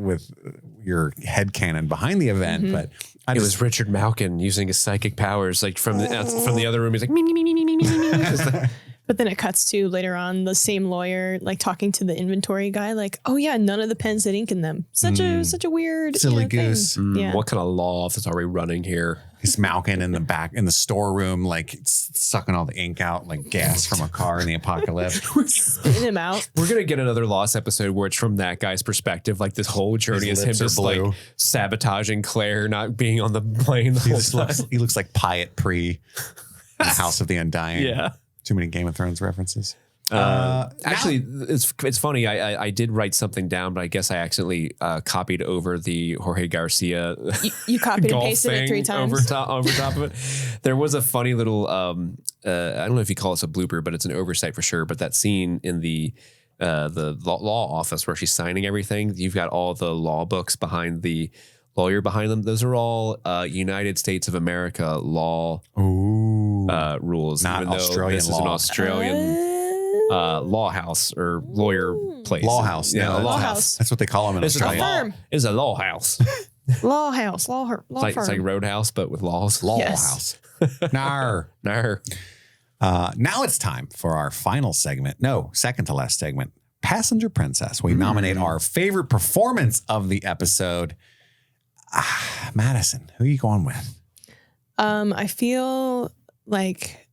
your headcanon behind the event. But
It was Richard Malkin using his psychic powers, like from the other room. He's like, me, me, me, me, me, me, me, me. Just like,
But then it cuts to later on the same lawyer like talking to the inventory guy, like, oh yeah, none of the pens had ink in them. Such a weird
Silly
thing.
goose.
Yeah.
what kind of law office are we running here?
It's Malkin in the back in the storeroom, like sucking all the ink out like gas from a car in the apocalypse.
Spitting him out.
We're going to get another Lost episode where it's from that guy's perspective. Like this whole journey
His
is him
lips are
just
blue.
like sabotaging Claire, not being on the plane the whole time.
He looks like Pyatt Pre, the House of the Undying.
Yeah.
Too many Game of Thrones references.
Actually, it's funny. I did write something down, but I guguess I accidentally copied over the Jorge Garcia.
You copied and
golf
pasted it 3
thing
times.
over top of it. There was a funny little. I don't know if you call this a blooper, but it's an oversight for sure. But that scene in the law office where she's signing everything, you've got all the law books behind the lawyer behind them. Those are all United States of America law rules.
Not
even though
Australian
this
law.
is an Australian law house or lawyer place.
Law house.
Yeah,
No,
law
house.
house.
That's what they call them in
It's
Australia.
firm.
It's a law house.
Law house, law
It's like
firm.
Roadhouse, but with laws.
Law
Yes.
house. Nar.
Nar.
Now it's time for our final segment. No, second to last segment. Passenger Princess. We nominate our favorite performance of the episode. Madison, who are you going with?
I feel like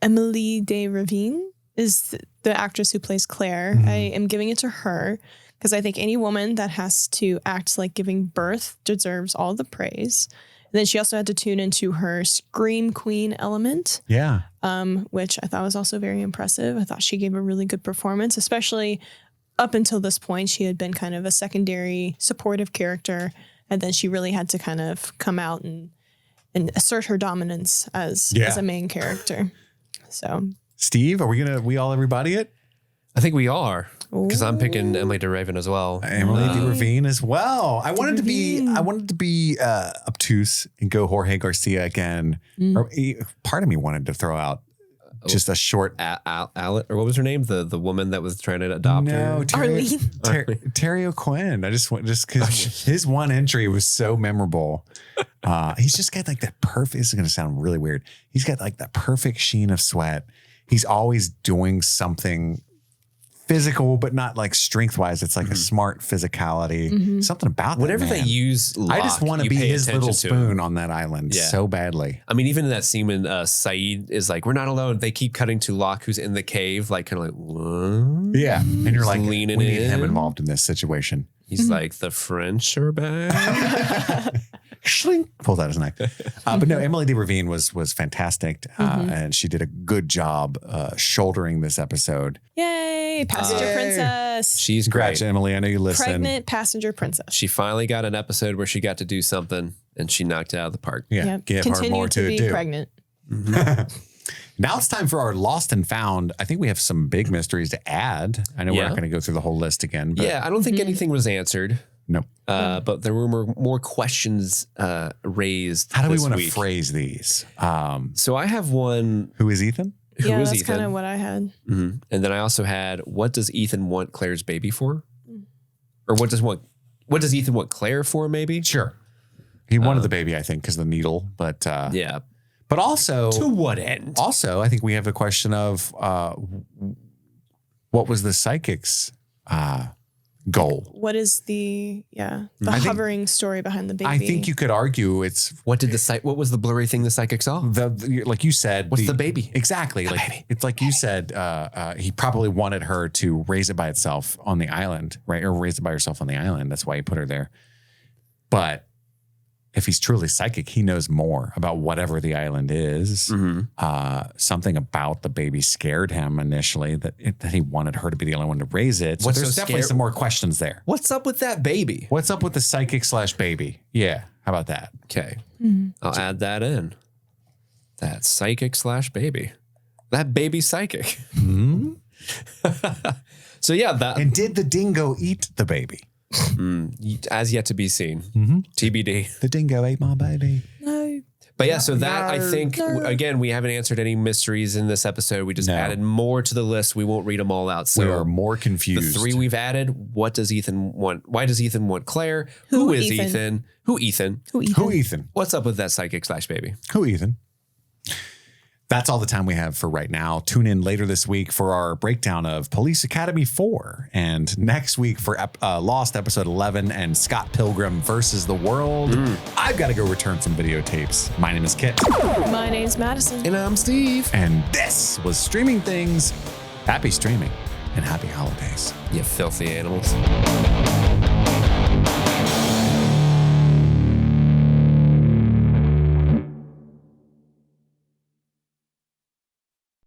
Emily de Ravine is the actress who plays Claire. I am giving it to her because I think any woman that has to act like giving birth deserves all the praise. And then she also had to tune into her scream queen element,
Yeah.
which I thought was also very impressive. I thought she gave a really good performance, especially up until this point. She had been kind of a secondary supportive character. And then she really had to kind of come out and assert her dominance as a main character. So,
Steve, are we all everybody it?
I think we are, because I'm picking Emily de Ravin as well.
Emily de Ravine as well. I wanted to be obtuse and go Jorge Garcia again. Or, part of me wanted to throw out just a short.
Alec, or what was her name? The woman that was trying to adopt her.
Arlene.
Quinn. I just because his one entry was so memorable. He's just got like that perfect. This is going to sound really weird. He's got like that perfect sheen of sweat. He's always doing something physical, but not like strength wise. It's like a smart physicality. Something about
Whenever
that,
they
man.
use lock,
I just want to
you
be
pay
his little
attention to him.
spoon on that island
Yeah.
so badly.
I mean, even in that scene when Saeed is like, "We're not alone." They keep cutting to Locke, who's in the cave, like kind of like, "What?"
Yeah, and you're like, we
leaning
need him
in.
involved in this situation.
He's like, "The French are back."
Schlink, pulls out his knife. But no, Emily de Ravine was fantastic, and she did a good job shouldering this episode.
Yay, passenger princess.
She's
Congrats,
great.
Emily. I know you listen.
Pregnant passenger princess.
She finally got an episode where she got to do something, and she knocked it out of the park.
Yeah,
Yep.
give her
Continue
more
to
to
be
do.
pregnant.
Now it's time for our lost and found. I think we have some big mysteries to add. I know we're
Yeah.
not going to go through the whole list again. But
Yeah, I don't think anything was answered,
Nope.
but there were more questions raised.
How do we
this
want to
week.
phrase these?
So I have one.
Who is Ethan?
Who
Yeah,
is
that's
Ethan?
kind of what I had.
Mhm. And then I also had, what does Ethan want Claire's baby for? Or what does Ethan want Claire for? Maybe.
Sure. He wanted the baby, I think, because of the needle. But
Yeah.
but also
To what end?
Also, I think we have a question of what was the psychic's goal?
What is the
I think-
hovering story behind the baby?
I think you could argue it's
What was the blurry thing the psychic saw?
like you said.
What's the baby?
Exactly. It's like you said. He probably wanted her to raise it by itself on the island, right? Or raise it by herself on the island. That's why he put her there. But if he's truly psychic, he knows more about whatever the island is. Something about the baby scared him initially, that he wanted her to be the only one to raise it. So
What's
there's
so
definitely
scary-
some more questions there.
What's up with that baby?
What's up with the psychic / baby? Yeah. How about that?
Okay. I'll add that in. That psychic / baby. That baby psychic. So yeah, that
And did the dingo eat the baby?
as yet to be seen. TBD.
The dingo ate my baby.
no.
But yeah, so that I think, again, we haven't answered any mysteries in this episode. We just
No.
added more to the list. We won't read them all out. So
We are more
the
confused.
3 we've added, what does Ethan want? Why does Ethan want Claire?
Who
Who is
Ethan?
Ethan? Who Ethan?
Who Ethan?
Who Ethan?
What's up with that psychic / baby?
Who Ethan? That's all the time we have for right now. Tune in later this week for our breakdown of Police Academy 4, and next week for Lost episode 11 and Scott Pilgrim versus the World. I've got to go return some videotapes. My name is Kit,
My name's Madison.
And I'm Steve.
and this was Streaming Things. Happy streaming and happy holidays.
You filthy animals.